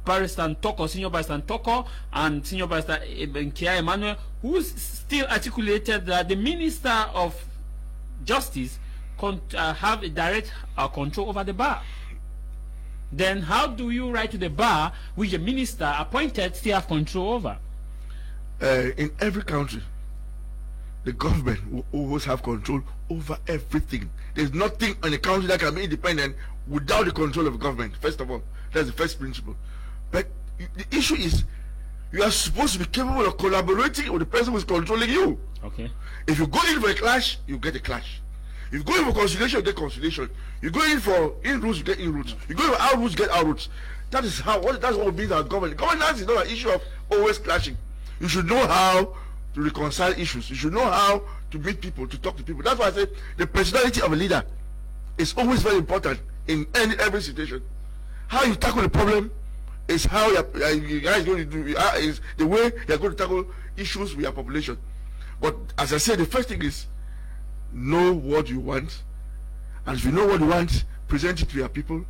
Barrister Ntoko, Senior Barrister Ntoko, and Senior Barrister Nkia Emmanuel, who still articulated that the Minister of Justice have a direct control over the bar. Then how do you write to the bar, which the minister appointed still have control over? In every country, the government will always have control over everything. There's nothing in a country that can be independent without the control of the government. First of all, that's the first principle. But the issue is, you are supposed to be capable of collaborating with the person who is controlling you. Okay. If you go in for a clash, you get a clash. If you go in for conciliation, you get conciliation. You go in for in-roots, you get in-roots. You go in for out-roots, you get out-roots. That is how, that's what means our government. Governance is not an issue of always clashing. You should know how to reconcile issues. You should know how to meet people, to talk to people. That's why I say the personality of a leader is always very important in every situation. How you tackle the problem is how you guys going to do, is the way you're going to tackle issues with your population. But as I said, the first thing is know what you want, and if you know what you want, present it to your people,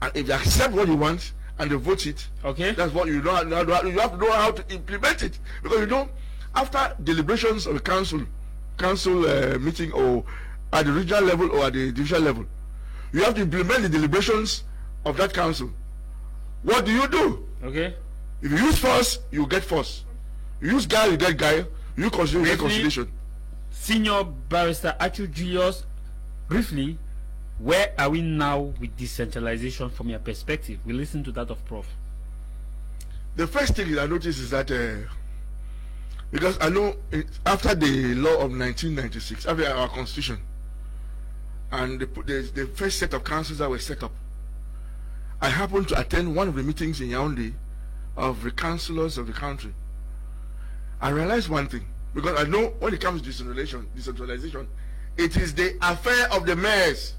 and if they accept what you want and they vote it, okay, that's what you know. You have to know how to implement it, because you know, after deliberations of a council meeting, or at the regional level or at the divisional level, you have to implement the deliberations of that council. What do? Okay. If you use force, you get force. You use guile, you get guile. You consider, you get conciliation. Senior Barrister Arthur Julius, briefly, where are we now with decentralization from your perspective? We listen to that of Prof. The first thing I noticed is that because I know after the law of 1996, after our constitution, and the first set of councils that were set up, I happened to attend one of the meetings in Yaoundé of the councillors of the country. I realized one thing, because I know when it comes to decentralization, it is the affair of the mayors,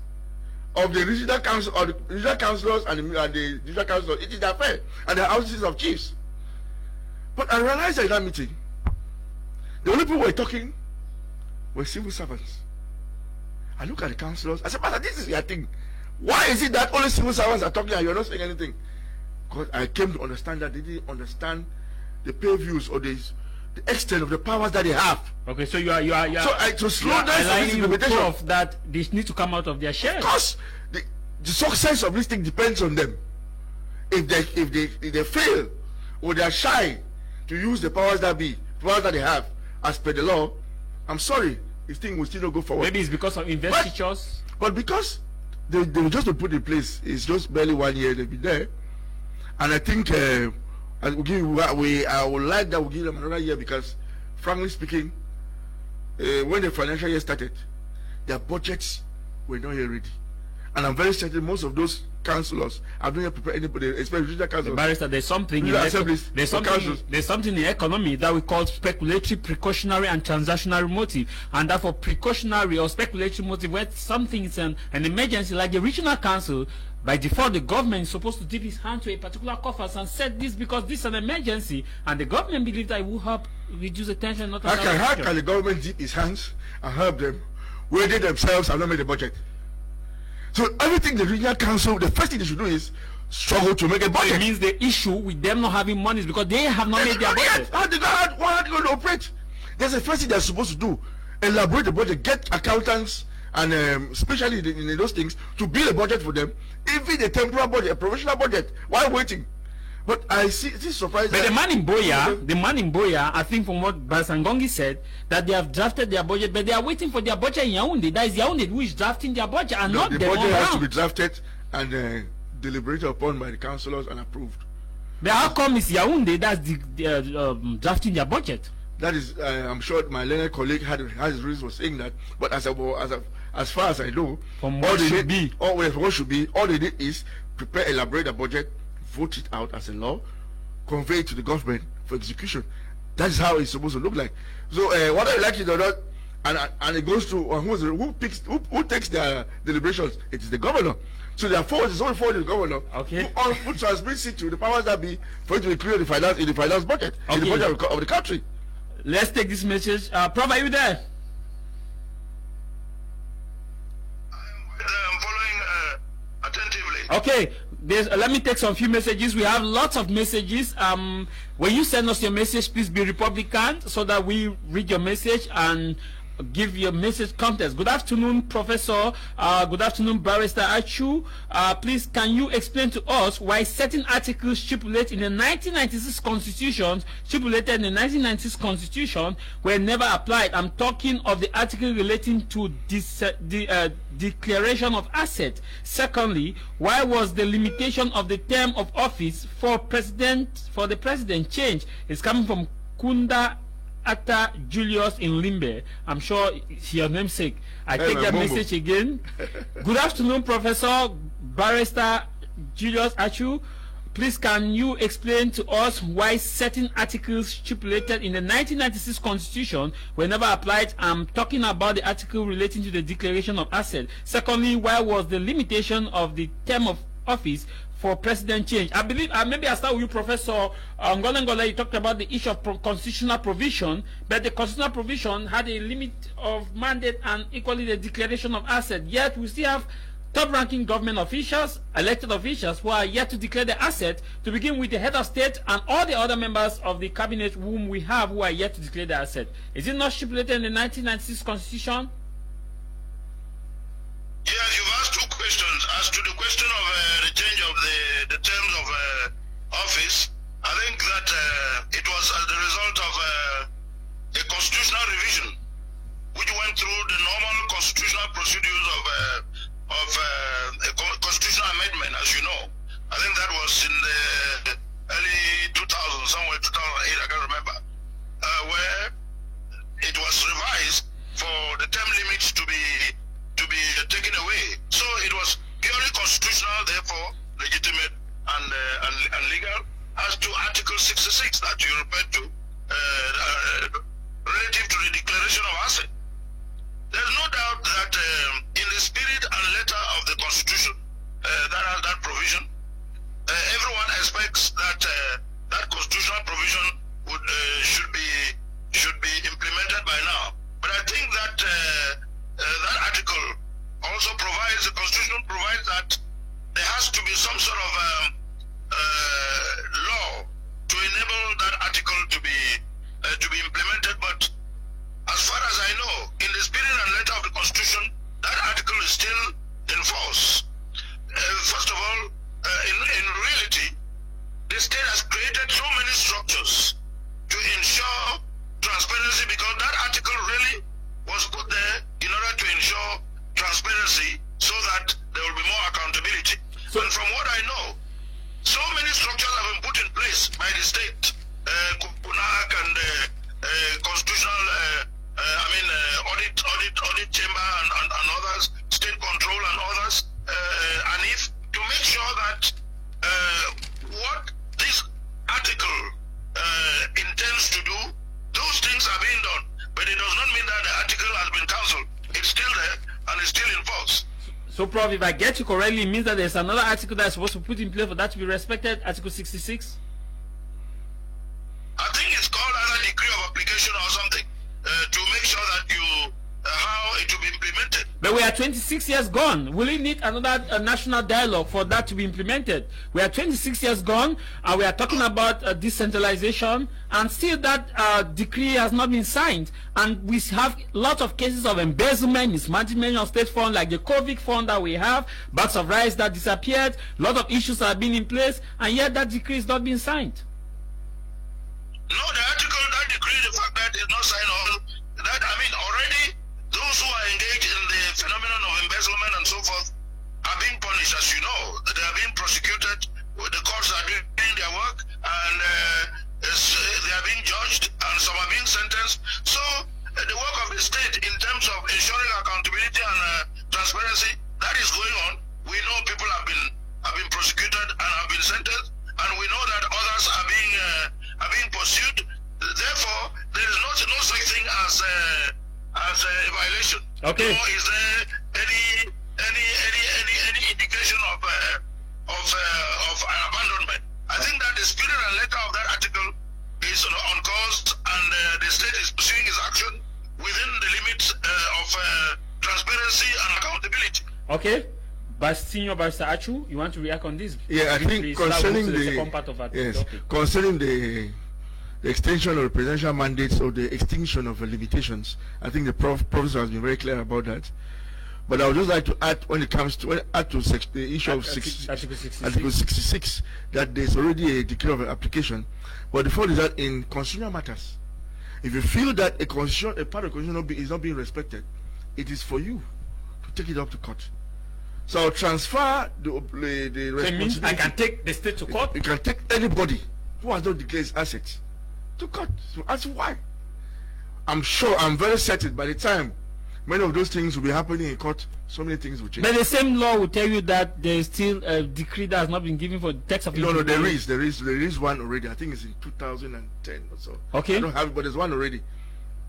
of the regional council, or the regional councillors and the district councillors. It is the affair, and the houses of chiefs. But I realized at that meeting, the only people who were talking were civil servants. I look at the councillors, I said, "Master, this is your thing. Why is it that only civil servants are talking and you're not saying anything?" Because I came to understand that they didn't understand the purviews or the extent of the powers that they have. Okay, so you are so to slow down this implementation of that, they need to come out of their shares. Because the success of this thing depends on them. If they fail, or they are shy to use the powers that they have as per the law, I'm sorry, this thing will still not go forward. Maybe it's because of investitures. But because they just to put in place, it's just barely 1 year they've been there, and I think I would like that we'll give them another year, because frankly speaking, when the financial year started, their budgets were not yet ready, and I'm very certain most of those councillors have not yet prepared anybody, especially regional councillors. Barrister, there's something in economy that we call speculatory, precautionary, and transactionary motive, and therefore precautionary or speculatory motive, where something is an emergency, like the regional council. By default, the government is supposed to dip his hand to a particular coffers and set this because this is an emergency, and the government believes that it will help reduce the tension. Not how can the government dip his hands and help them where they themselves have not made a budget? So everything the regional council, the first thing they should do is struggle to make a budget. It means the issue with them not having money is because they have not made their budget. How are they going to operate? That's the first thing they're supposed to do: elaborate the budget, get accountants, and especially in those things, to build a budget for them, even a temporary budget, a provisional budget, while waiting. But I see this surprising. But the man in Boya, I think from what Basangongi said, that they have drafted their budget, but they are waiting for their budget in Yaoundé. That is Yaoundé who is drafting their budget, and not the budget has to be drafted and deliberated upon by the councillors and approved. But how come it's Yaoundé that's drafting their budget? That is, I'm sure my learned colleague has his reasons for saying that. But as far as I know, all they did is prepare, elaborate the budget, vote it out as a law, convey it to the government for execution. That is how it's supposed to look like. So whether you like it or not, and it goes to who takes the deliberations? It is the governor. So therefore, it's only for the governor who transmits it to the powers that be for it to be clear in the finance budget, in the budget of the country. Let's take this message. Prof, are you there? I'm following attentively. Okay, let me take some few messages. We have lots of messages. When you send us your message, please be Republican so that we read your message and give your message context. Good afternoon, Professor. Good afternoon, Barrister Achu. Please, can you explain to us why certain articles stipulated in the 1996 Constitution were never applied? I'm talking of the article relating to the declaration of asset. Secondly, why was the limitation of the term of office for the president changed? It's coming from Kunda Atta Julius in Limbe. I'm sure it's your namesake. I take that message again. Good afternoon, Professor Barrister Julius Achu. Please, can you explain to us why certain articles stipulated in the 1996 Constitution were never applied? I'm talking about the article relating to the declaration of asset. Secondly, why was the limitation of the term of office for president change? I believe, maybe I'll start with you, Professor Ngolengola. You talked about the issue of constitutional provision, but the constitutional provision had a limit of mandate and equally the declaration of asset. Yet we still have top-ranking government officials, elected officials, who are yet to declare the asset, to begin with the head of state and all the other members of the cabinet whom we have who are yet to declare the asset. Is it not stipulated in the 1996 Constitution? Yes, you've asked two questions. As to the question of the change of the terms of office, I think that it was as the result of a constitutional revision, which went through the normal constitutional procedures of a constitutional amendment, as you know. I think that was in the early 2000s, somewhere 2008, I can't remember, where it was revised for the term limits to be taken away. So it was purely constitutional, therefore legitimate and legal. As to Article 66 that you referred to, relative to the declaration of asset, there's no doubt that in the spirit and letter of the Constitution that has that provision, everyone expects that that constitutional provision should be implemented by now. But I think that that article also provides, the Constitution provides that there has to be some sort of law to enable that article to be implemented. But as far as I know, in the spirit and letter of the Constitution, that article is still in force. First of all, in reality, the state has created so many structures to ensure transparency, because that article really was put there in order to ensure transparency so that there will be more accountability. And from what I know, so many structures have been put in place by the state, Kupunak and constitutional, audit chamber and others, state control and others, and if to make sure that what this article intends to do, those things are being done. But it does not mean that the article has been cancelled. It's still there and it's still in force. So, Prof, if I get you correctly, it means that there's another article that's supposed to put in place for that to be respected, Article 66? I think it's called as a decree of application or something to make sure that how it will be implemented. But But we are 26 years gone. Will we need another national dialogue for that to be implemented? We are 26 years gone, and we are talking about decentralization, and still that decree has not been signed. And we have lots of cases of embezzlement, mismanagement of state funds, like the COVID fund that we have, bags of rice that disappeared, a lot of issues have been in place, and yet that decree is not being signed. No, the article, that decree, the fact that it's not signed on, that, I mean, already those who are engaged in the phenomenon of embezzlement and so forth are being punished, as you know. They are being prosecuted, the courts are doing their work, and they are being judged, and some are being sentenced. So the work of the state in terms of ensuring accountability and transparency, that is going on. We know people have been prosecuted and have been sentenced, and we know that others are being pursued. Therefore, there is no such thing as a violation. Okay. Nor is there any indication of an abandonment. I think that the spirit and letter of that article is on course, and the state is pursuing its action within the limits of transparency and accountability. Okay. But Senior Barrister Achu, you want to react on this? Yeah, I think concerning the second part of our topic. Concerning the extension of the presidential mandates or the extinction of the limitations, I think the professor has been very clear about that. But I would just like to add, when it comes to the issue of Article 66, that there's already a decree of application. But the fact is that in constitutional matters, if you feel that a part of the constitution is not being respected, it is for you to take it up to court. So I'll transfer the responsibility. Means I can take the state to court? You can take anybody who has not declared his assets to court. So ask why. I'm very certain by the time many of those things will be happening in court, so many things will change. But the same law will tell you that there is still a decree that has not been given for the text of No, there is one already. I think it's in 2010 or so. Okay. I don't have it, but there's one already.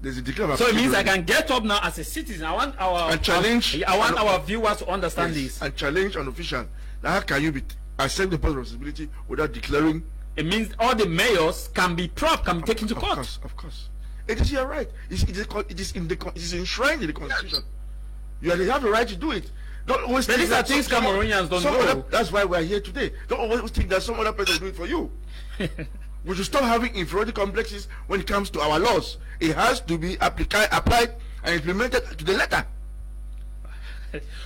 There's a decree of so it means already. I can get up now as a citizen. I want our viewers to understand this. And challenge an official. Now, how can you accept the responsibility without declaring? It means all the mayors can be taken to court. Of course. It is your right. It is enshrined in the constitution. You have the right to do it. Don't always think these are things Cameroonians don't know. That's why we are here today. Don't always think that some other person will do it for you. We should stop having inferiority complexes when it comes to our laws. It has to be applied and implemented to the letter.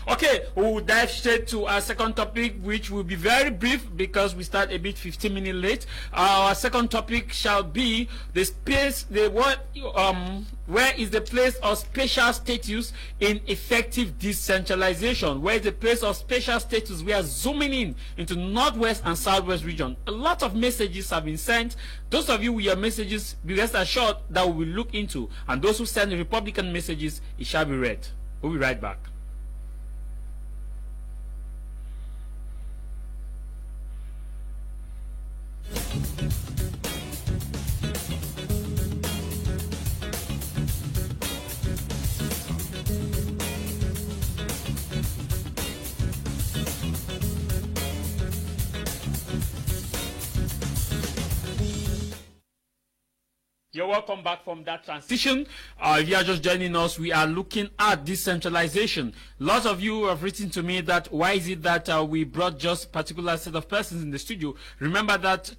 Okay, we will dive straight to our second topic, which will be very brief because we start a bit 15 minutes late. Our second topic shall be the space, where is the place of special status in effective decentralization? Where is the place of special status? We are zooming into Northwest and Southwest region. A lot of messages have been sent. Those of you with your messages, be rest assured that we will look into. And those who send the Republican messages, it shall be read. We'll be right back. You're welcome back from that transition. If you are just joining us, we are looking at decentralization. Lots of you have written to me that why is it that we brought just a particular set of persons in the studio. Remember that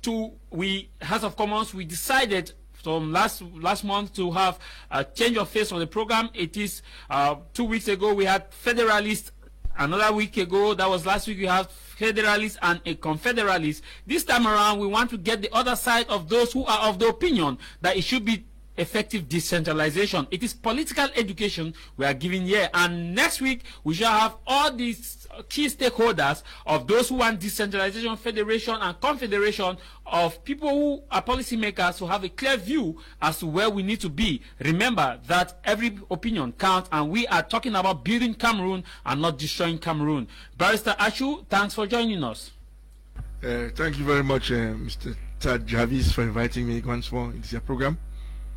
House of Commons, we decided from last month to have a change of face on the program. It is 2 weeks ago we had federalists. Another week ago, that was last week, we had federalists and a confederalist. This time around, we want to get the other side of those who are of the opinion that it should be effective decentralization. It is political education we are giving here, and next week we shall have all these key stakeholders of those who want decentralization, federation and confederation, of people who are policymakers who have a clear view as to where we need to be. Remember that every opinion counts, and we are talking about building Cameroon and not destroying Cameroon. Barrister Achu, thanks for joining us. Thank you very much, Mr. Tad Jarvis, for inviting me once more into your program.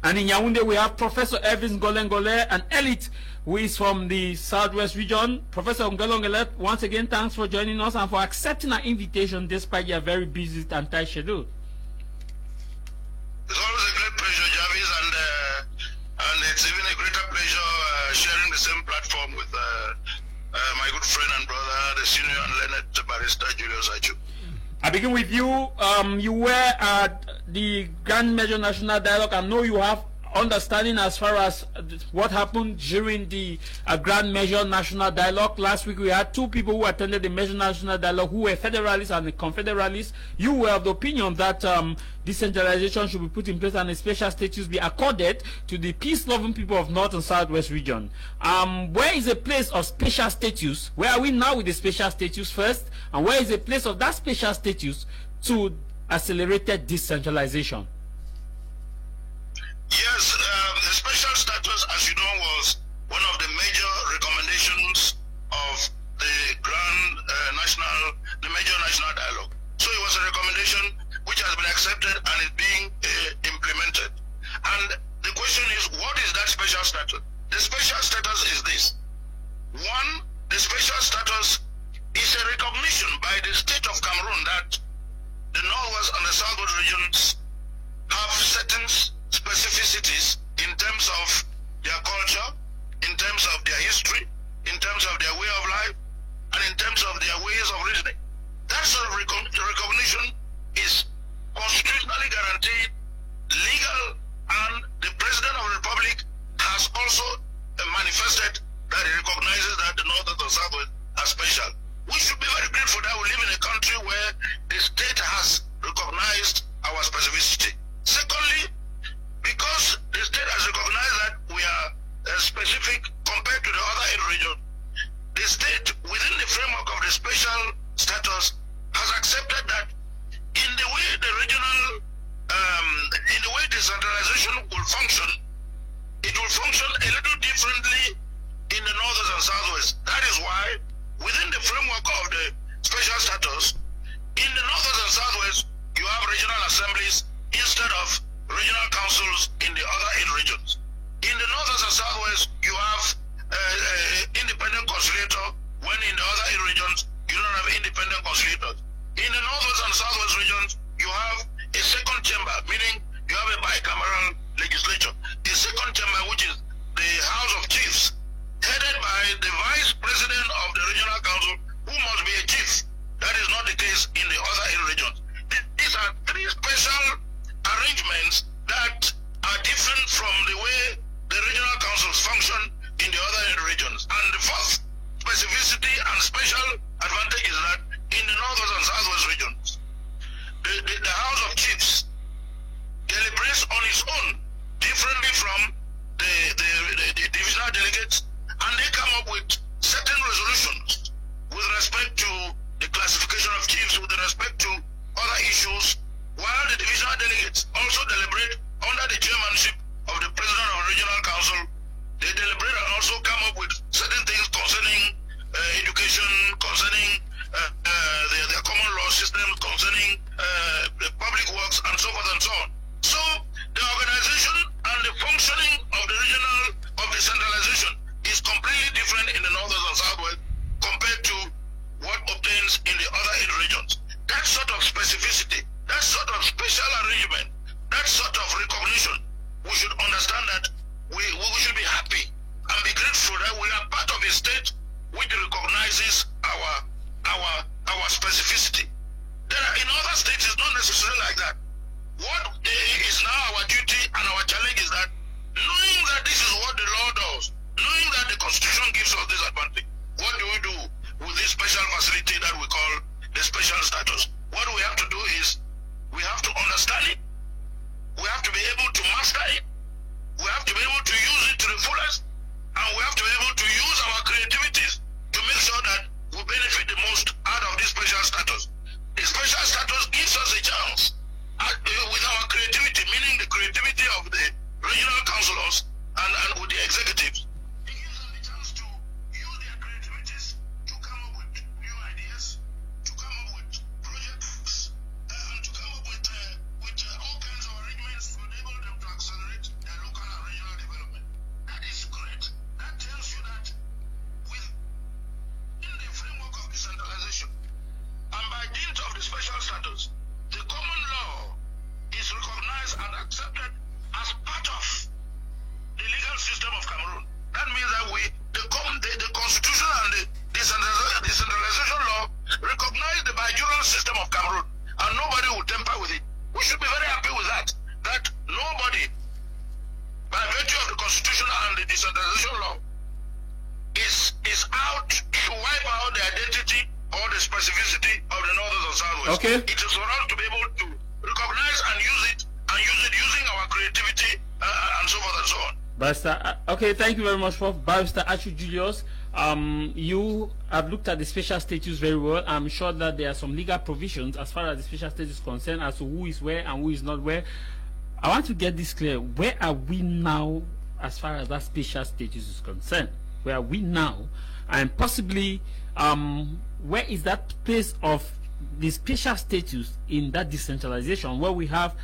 And in Yaoundé, we have Professor Evans Ngolengole, an elite who is from the Southwest region. Professor Ngolengole, once again, thanks for joining us and for accepting our invitation despite your very busy and tight schedule. It's always a great pleasure, Jarvis, and it's even a greater pleasure sharing the same platform with my good friend and brother, the senior and learned barrister Julius Achu. I begin with you. You were at the Grand Major National Dialogue. I know you have understanding as far as what happened during the Grand Measure National Dialogue. Last week we had two people who attended the Measure National Dialogue who were federalists and confederalists. You were of the opinion that decentralization should be put in place and a special status be accorded to the peace-loving people of North and Southwest region. Where is the place of special status? Where are we now with the special status first? And where is the place of that special status to accelerated decentralization? Yes, the special status, as you know, was one of the major recommendations of the Major National Dialogue. So it was a recommendation which has been accepted and is being implemented. And the question is, what is that special status? The special status is this. One, the special status is a recognition by the state of Cameroon that the Northwest and the Southwest regions have certain specificities in terms of their culture, in terms of their history, in terms of their way of life, and in terms of their ways of reasoning. That sort of recognition is constitutionally guaranteed, legal, and the President of the Republic has also manifested that he recognizes that the North and the South are special. We should be very grateful that we live in a country where the state has recognized our specificity. Secondly, because the state has recognized that we are specific compared to the other 8 regions, the state, within the framework of the special status, has accepted that in the way the regional, in the way decentralization will function, it will function a little differently in the Northwest and Southwest. That is why, within the framework of the special status, in the Northwest and Southwest, you have regional assemblies instead of regional councils in the other 8 regions. In the Northwest and Southwest, you have independent conciliator, when in the other 8 regions, you don't have independent conciliators. In the Northwest and Southwest regions, you have a second chamber, meaning you have a bicameral legislature. The second chamber, which is the House of Chiefs, headed by the Vice President of the Regional Council, who must be a chief. That is not the case in the other 8 regions. These are 3 special arrangements that are different from the way the regional councils function in the other 8 regions. And the first specificity and special advantage is that in the Northwest and Southwest regions, the House of Chiefs deliberates on its own, differently from the divisional delegates, and they come up with certain resolutions with respect to the classification of chiefs, with respect to other issues, while the divisional delegates also deliberate under the chairmanship of the President of the Regional Council. They deliberate and also come up with certain things concerning education, concerning their common law system, concerning the public works, and so forth and so on. So the organization and the functioning of the regional, of decentralization, is completely different in the Northwest and Southwest compared to what obtains in the other 8 regions. That sort of specificity, that sort of special arrangement, that sort of recognition, we should understand that we should be happy and be grateful that we are part of a state which recognizes our specificity. In other states, it's not necessarily like that. What is now our duty and our challenge is that, knowing that this is what the law does, knowing that the Constitution gives us this advantage, what do we do with this special facility that we call the special status? What we have to do is, we have to understand it, we have to be able to master it, we have to be able to use it to the fullest, and we have to be able to use our creativities to make sure that we benefit the most out of this special status. The special status gives us a chance with our creativity, meaning the creativity of the regional councillors and with the executives. It gives them the chance to use their creativities to come up with new ideas, to come up with projects, and to come up with all kinds of arrangements to enable them to accelerate their local and regional development. That is great. That tells you that with the specificity of the northern and southwest. Okay. It is for us to be able to recognize and use it using our creativity and so forth and so on. Barrister, okay, thank you very much, Prof. Barrister Achu Julius, you have looked at the special status very well. I'm sure that there are some legal provisions as far as the special status is concerned as to who is where and who is not where. I want to get this clear. Where are we now as far as that special status is concerned? Where are we now? And possibly, where is that place of the special status in that decentralization, where we have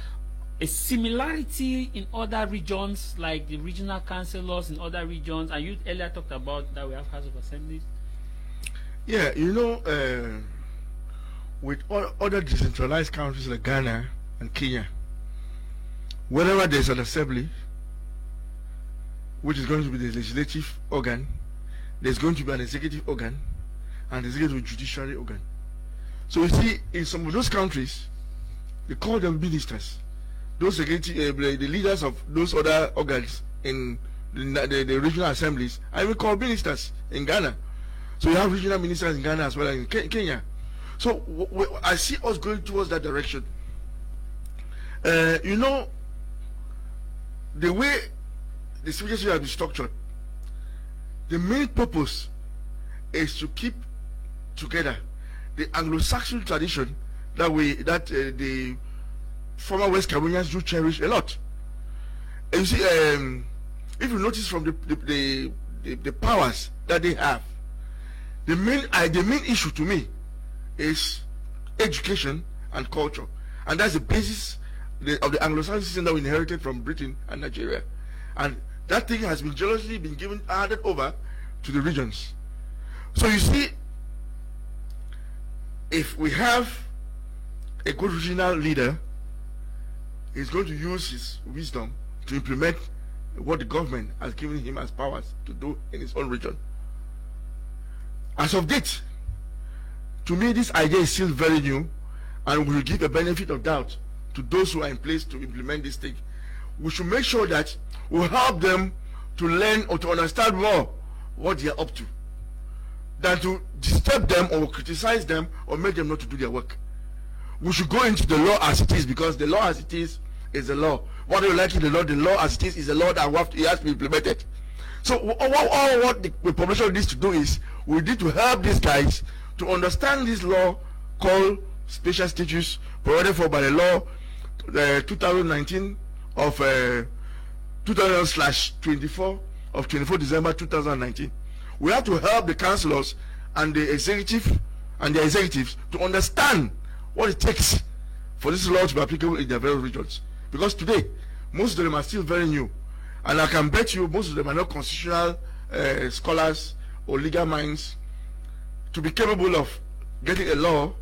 a similarity in other regions, like the regional councillors in other regions, and you earlier talked about that we have House of Assemblies? Yeah, you know, with other decentralized countries like Ghana and Kenya, wherever there's an assembly, which is going to be the legislative organ, there's going to be an executive organ, and there's going to be a judiciary organ. So you see, in some of those countries, they call them ministers. Those the leaders of those other organs in the regional assemblies are even called ministers in Ghana. So you have regional ministers in Ghana as well as in Kenya. So I see us going towards that direction. You know, the way the speeches have been structured, the main purpose is to keep together the Anglo-Saxon tradition that the former West Cameroonians do cherish a lot. And you see, if you notice from the powers that they have, the main issue to me is education and culture, and that's the basis of the Anglo-Saxon system that we inherited from Britain and Nigeria, and that thing has been jealously handed over to the regions. So you see, if we have a good regional leader, he's going to use his wisdom to implement what the government has given him as powers to do in his own region. As of date, to me, this idea is still very new, and we will give a benefit of doubt to those who are in place to implement this thing. We should make sure that we help them to learn or to understand more what they are up to, than to disturb them or criticize them or make them not to do their work. We should go into the law as it is, because the law as it is the law. Whether you like it or not, the law as it is the law that it has to be implemented. So all what the population needs to do is, we need to help these guys to understand this law called special status provided for by the law 2019 of 2000/24 of 24 December 2019. We have to help the councillors and the executive and their executives to understand what it takes for this law to be applicable in their various regions. Because today, most of them are still very new, and I can bet you most of them are not constitutional scholars or legal minds to be capable of getting a law,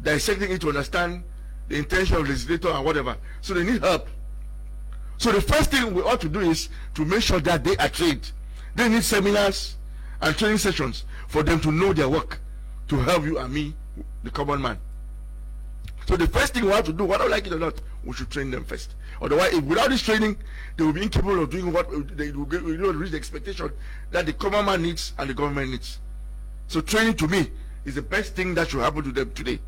dissecting it to understand the intention of the legislator and whatever. So they need help. So the first thing we ought to do is to make sure that they are trained. They need seminars and training sessions for them to know their work, to help you and me, the common man. So the first thing we have to do, whether we like it or not, we should train them first. Otherwise, without this training, they will be incapable of doing what they will reach the expectation that the common man needs and the government needs. So training, to me, is the best thing that should happen to them today.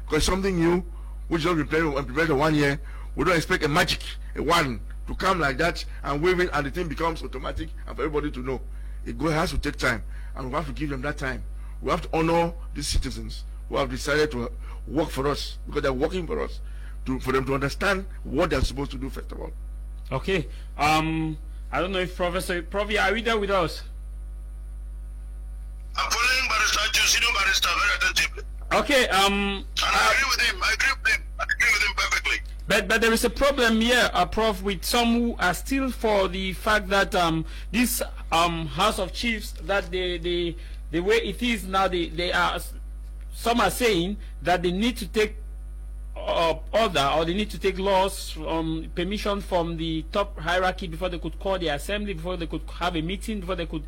Because something new, which has been prepared for 1 year, we don't expect a magic, a wand to come like that and wave it and the thing becomes automatic and for everybody to know. It has to take time, and we have to give them that time. We have to honor these citizens who have decided to work for us, because they're working for us, for them to understand what they're supposed to do first of all. Okay. I don't know if Professor Provi, are you there with us? I'm following Barrister, senior barrister, very attentively. Okay. And I agree with him. I agree with him perfectly. But there is a problem here, Prof, with some who are still for the fact that this House of Chiefs, that the way it is now, they are, some are saying that they need to take order, or they need to take laws permission from the top hierarchy before they could call the assembly, before they could have a meeting, before they could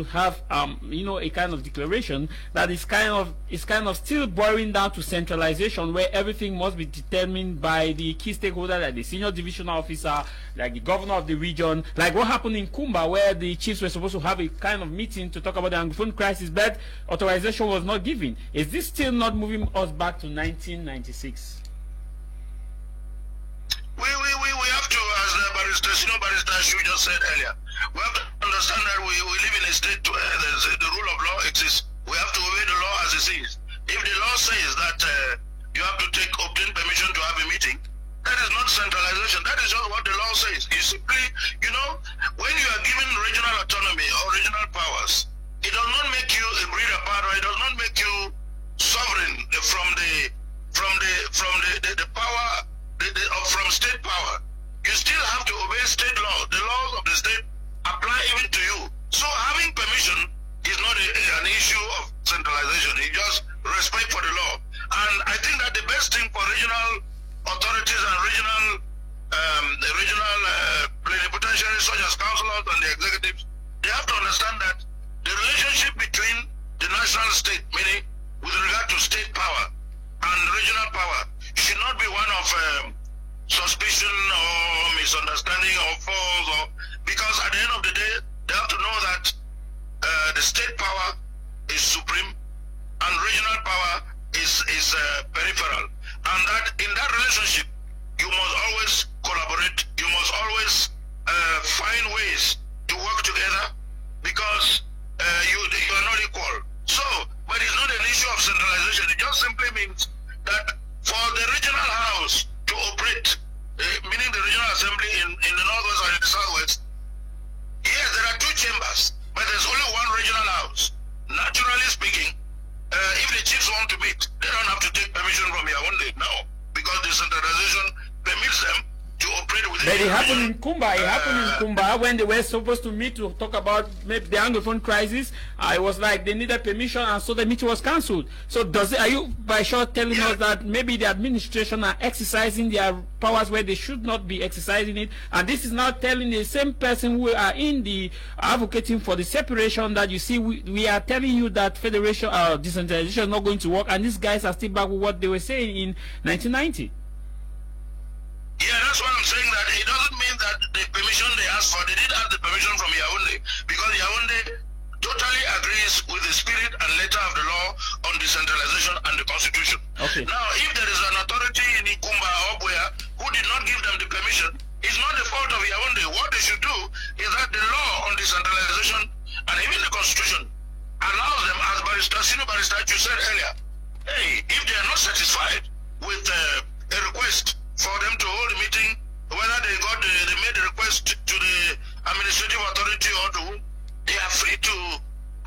have you know, a kind of declaration that is kind of still boiling down to centralization, where everything must be determined by the key stakeholder, like the senior divisional officer, like the governor of the region, like what happened in Kumba, where the chiefs were supposed to have a kind of meeting to talk about the Anglophone crisis, but authorization was not given. Is this still not moving us back to 1996? We have to, as the barrister, senior barrister Shu just said earlier, we have to understand that we live in a state where the rule of law exists. We have to obey the law as it is. If the law says that you have to obtain permission to have a meeting, that is not centralization. That is just what the law says. You simply, you know, when you are given regional autonomy or regional powers, it does not make you a breed apart, or it does not make you sovereign from the power from state power. You still have to obey state law. The laws of the state apply even to you. So having permission is not an issue of centralization. It's just respect for the law. And I think that the best thing for regional authorities and regional plenipotentiaries such as councillors and the executives, they have to understand that the relationship between the national state, meaning with regard to state power and regional power, should not be one of suspicion or misunderstanding or false, because at the end of the day, they have to know that the state power is supreme and regional power is peripheral, and that in that relationship you must always collaborate, you must always find ways to work together, because you are not equal. So, but it's not an issue of centralization. It just simply means that for the regional house to operate, meaning the regional assembly in the northwest or in the southwest, yes, there are two chambers, but there's only one regional house. Naturally speaking, if the chiefs want to meet, they don't have to take permission from Yaoundé, no, because the centralization permits them to operate within. But it happened in Kumba. It happened in Kumba when they were supposed to meet to talk about maybe the Anglophone crisis. It was like they needed permission, and so the meeting was cancelled. So are you by sure telling us that maybe the administration are exercising their powers where they should not be exercising it? And this is now telling the same person who are in the advocating for the separation that you see we are telling you that federation or decentralization is not going to work, and these guys are still back with what they were saying in 1990. Yeah, that's what I'm saying, that it doesn't mean that the permission they asked for, they didn't have the permission from Yaoundé, because Yaoundé totally agrees with the spirit and letter of the law on decentralization and the constitution. Okay. Now, if there is an authority in Ikumba or Obuya who did not give them the permission, it's not the fault of Yaoundé. What they should do is that the law on decentralization and even the constitution allows them, as senior barrister you said earlier, hey, if they are not satisfied with a request for them to hold a meeting, whether they made the request to the administrative authority or to whom, they are free to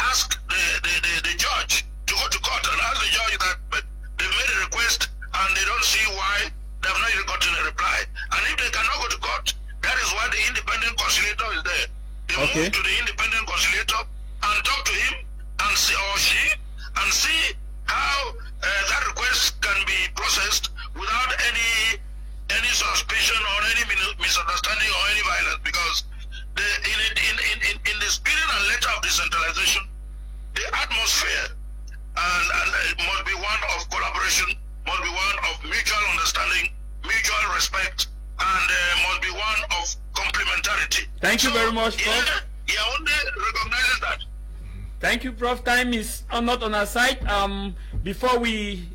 ask the judge to go to court and ask the judge that, but they made a request and they don't see why they have not even gotten a reply. And if they cannot go to court, that is why the independent conciliator is there. They move to the independent conciliator and talk to him and see, or she, and see how that request can be processed without any suspicion or any misunderstanding or any violence, because in the spirit and letter of decentralization, the atmosphere and it must be one of collaboration, must be one of mutual understanding, mutual respect, and must be one of complementarity. Thank you very much, Prof. Yaoundé recognizes that. Thank you, Prof. Time is not on our side. Before we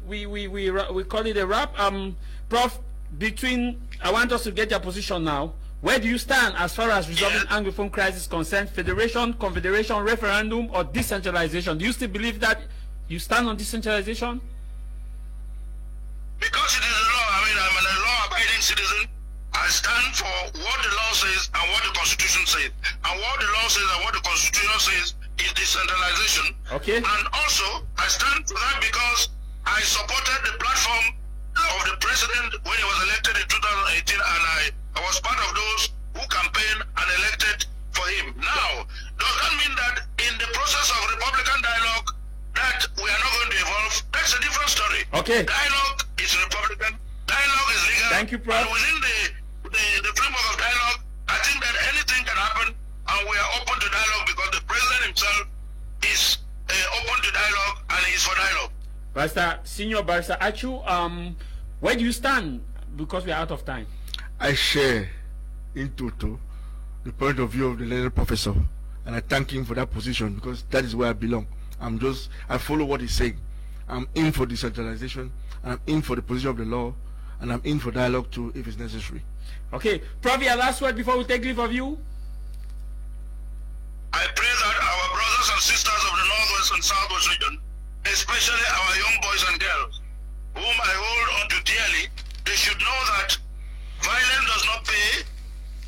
call it a wrap, Prof, I want us to get your position now. Where do you stand as far as resolving Anglophone crisis concerned? Federation, confederation, referendum, or decentralization? Do you still believe that you stand on decentralization? Because it is a law. I mean, I'm a law-abiding citizen. I stand for what the law says and what the Constitution says. And what the law says and what the Constitution says is decentralization. Okay. And also, I stand for that because I supported the platform of the president when he was elected in 2018, and I was part of those who campaigned and elected for him. Now, does that mean that in the process of Republican dialogue that we are not going to evolve? That's a different story. Okay. Dialogue is Republican, Thank you, Prof. And within the framework of dialogue, I think that anything can happen, and we are open to dialogue because the president himself is open to dialogue and he is for dialogue. Senior Barrister Achu, where do you stand? Because we are out of time. I share in total the point of view of the learned professor, and I thank him for that position because that is where I belong. I follow what he's saying. I'm in for decentralization, and I'm in for the position of the law, and I'm in for dialogue too if it's necessary. Okay, Prof, your last word before we take leave of you. I pray that our brothers and sisters of the Northwest and Southwest region, especially our young boys and girls, whom I hold on to dearly, they should know that violence does not pay,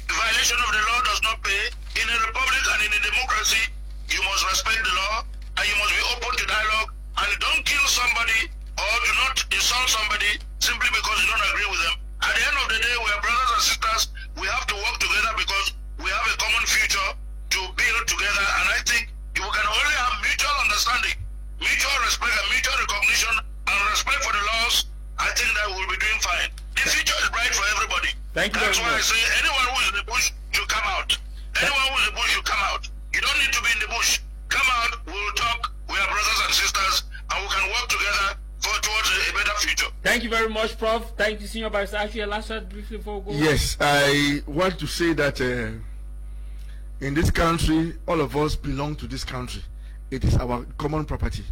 the violation of the law does not pay. In a republic and in a democracy, you must respect the law, and you must be open to dialogue, and don't kill somebody or do not insult somebody simply because you don't agree with them. At the end of the day, we are brothers and sisters. We have to work together because we have a common future to build together, and I think if we can only have mutual understanding, mutual respect and mutual recognition and respect for the laws, I think that we'll be doing fine. The future is bright for everybody. Thank you. That's why I say anyone who is in the bush should come out. Anyone who is in the bush should come out. You don't need to be in the bush. Come out, we'll talk. We are brothers and sisters, and we can work together towards a better future. Thank you very much, Prof. Thank you, Senior Barrister. Actually, last word briefly before we go. Yes, I want to say that in this country, all of us belong to this country. It is our common property.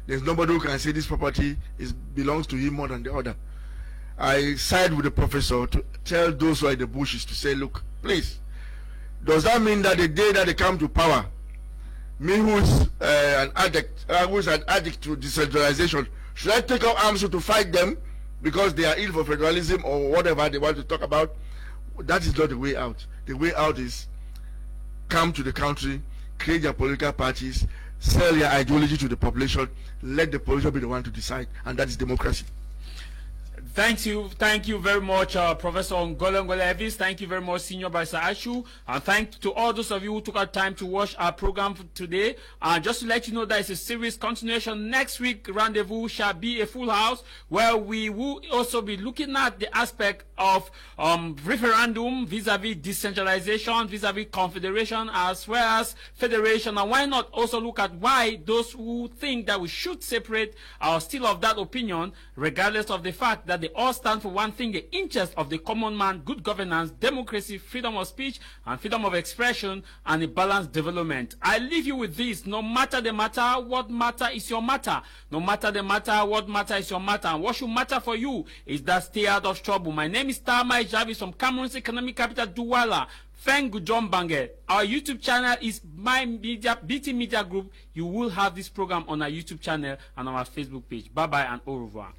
There's nobody who can say this property belongs to him more than the other. I side with the professor to tell those who are in the bushes to say, look, please, does that mean that the day that they come to power, me who's an addict to decentralization, should I take up arms to fight them because they are ill for federalism or whatever they want to talk about? That is not the way out. The way out is come to the country, create your political parties, sell your ideology to the population, let the population be the one to decide, and that is democracy. Thank you very much, Professor Ngolo Evis. Thank you very much, Senior Barrister Achu. And thanks to all those of you who took our time to watch our program today. Just to let you know that it's a series continuation. Next week, rendezvous shall be a full house where we will also be looking at the aspect of referendum vis-a-vis decentralization, vis-a-vis confederation, as well as federation. And why not also look at why those who think that we should separate are still of that opinion, regardless of the fact that they all stand for one thing, the interest of the common man, good governance, democracy, freedom of speech, and freedom of expression, and a balanced development. I leave you with this. No matter the matter, what matter is your matter. No matter the matter, what matter is your matter. And what should matter for you is that stay out of trouble. My name is Tamai Jarvis from Cameroon's economic capital, Douala. Thank you, John Bange. Our YouTube channel is My Media, BT Media Group. You will have this program on our YouTube channel and on our Facebook page. Bye-bye and au revoir.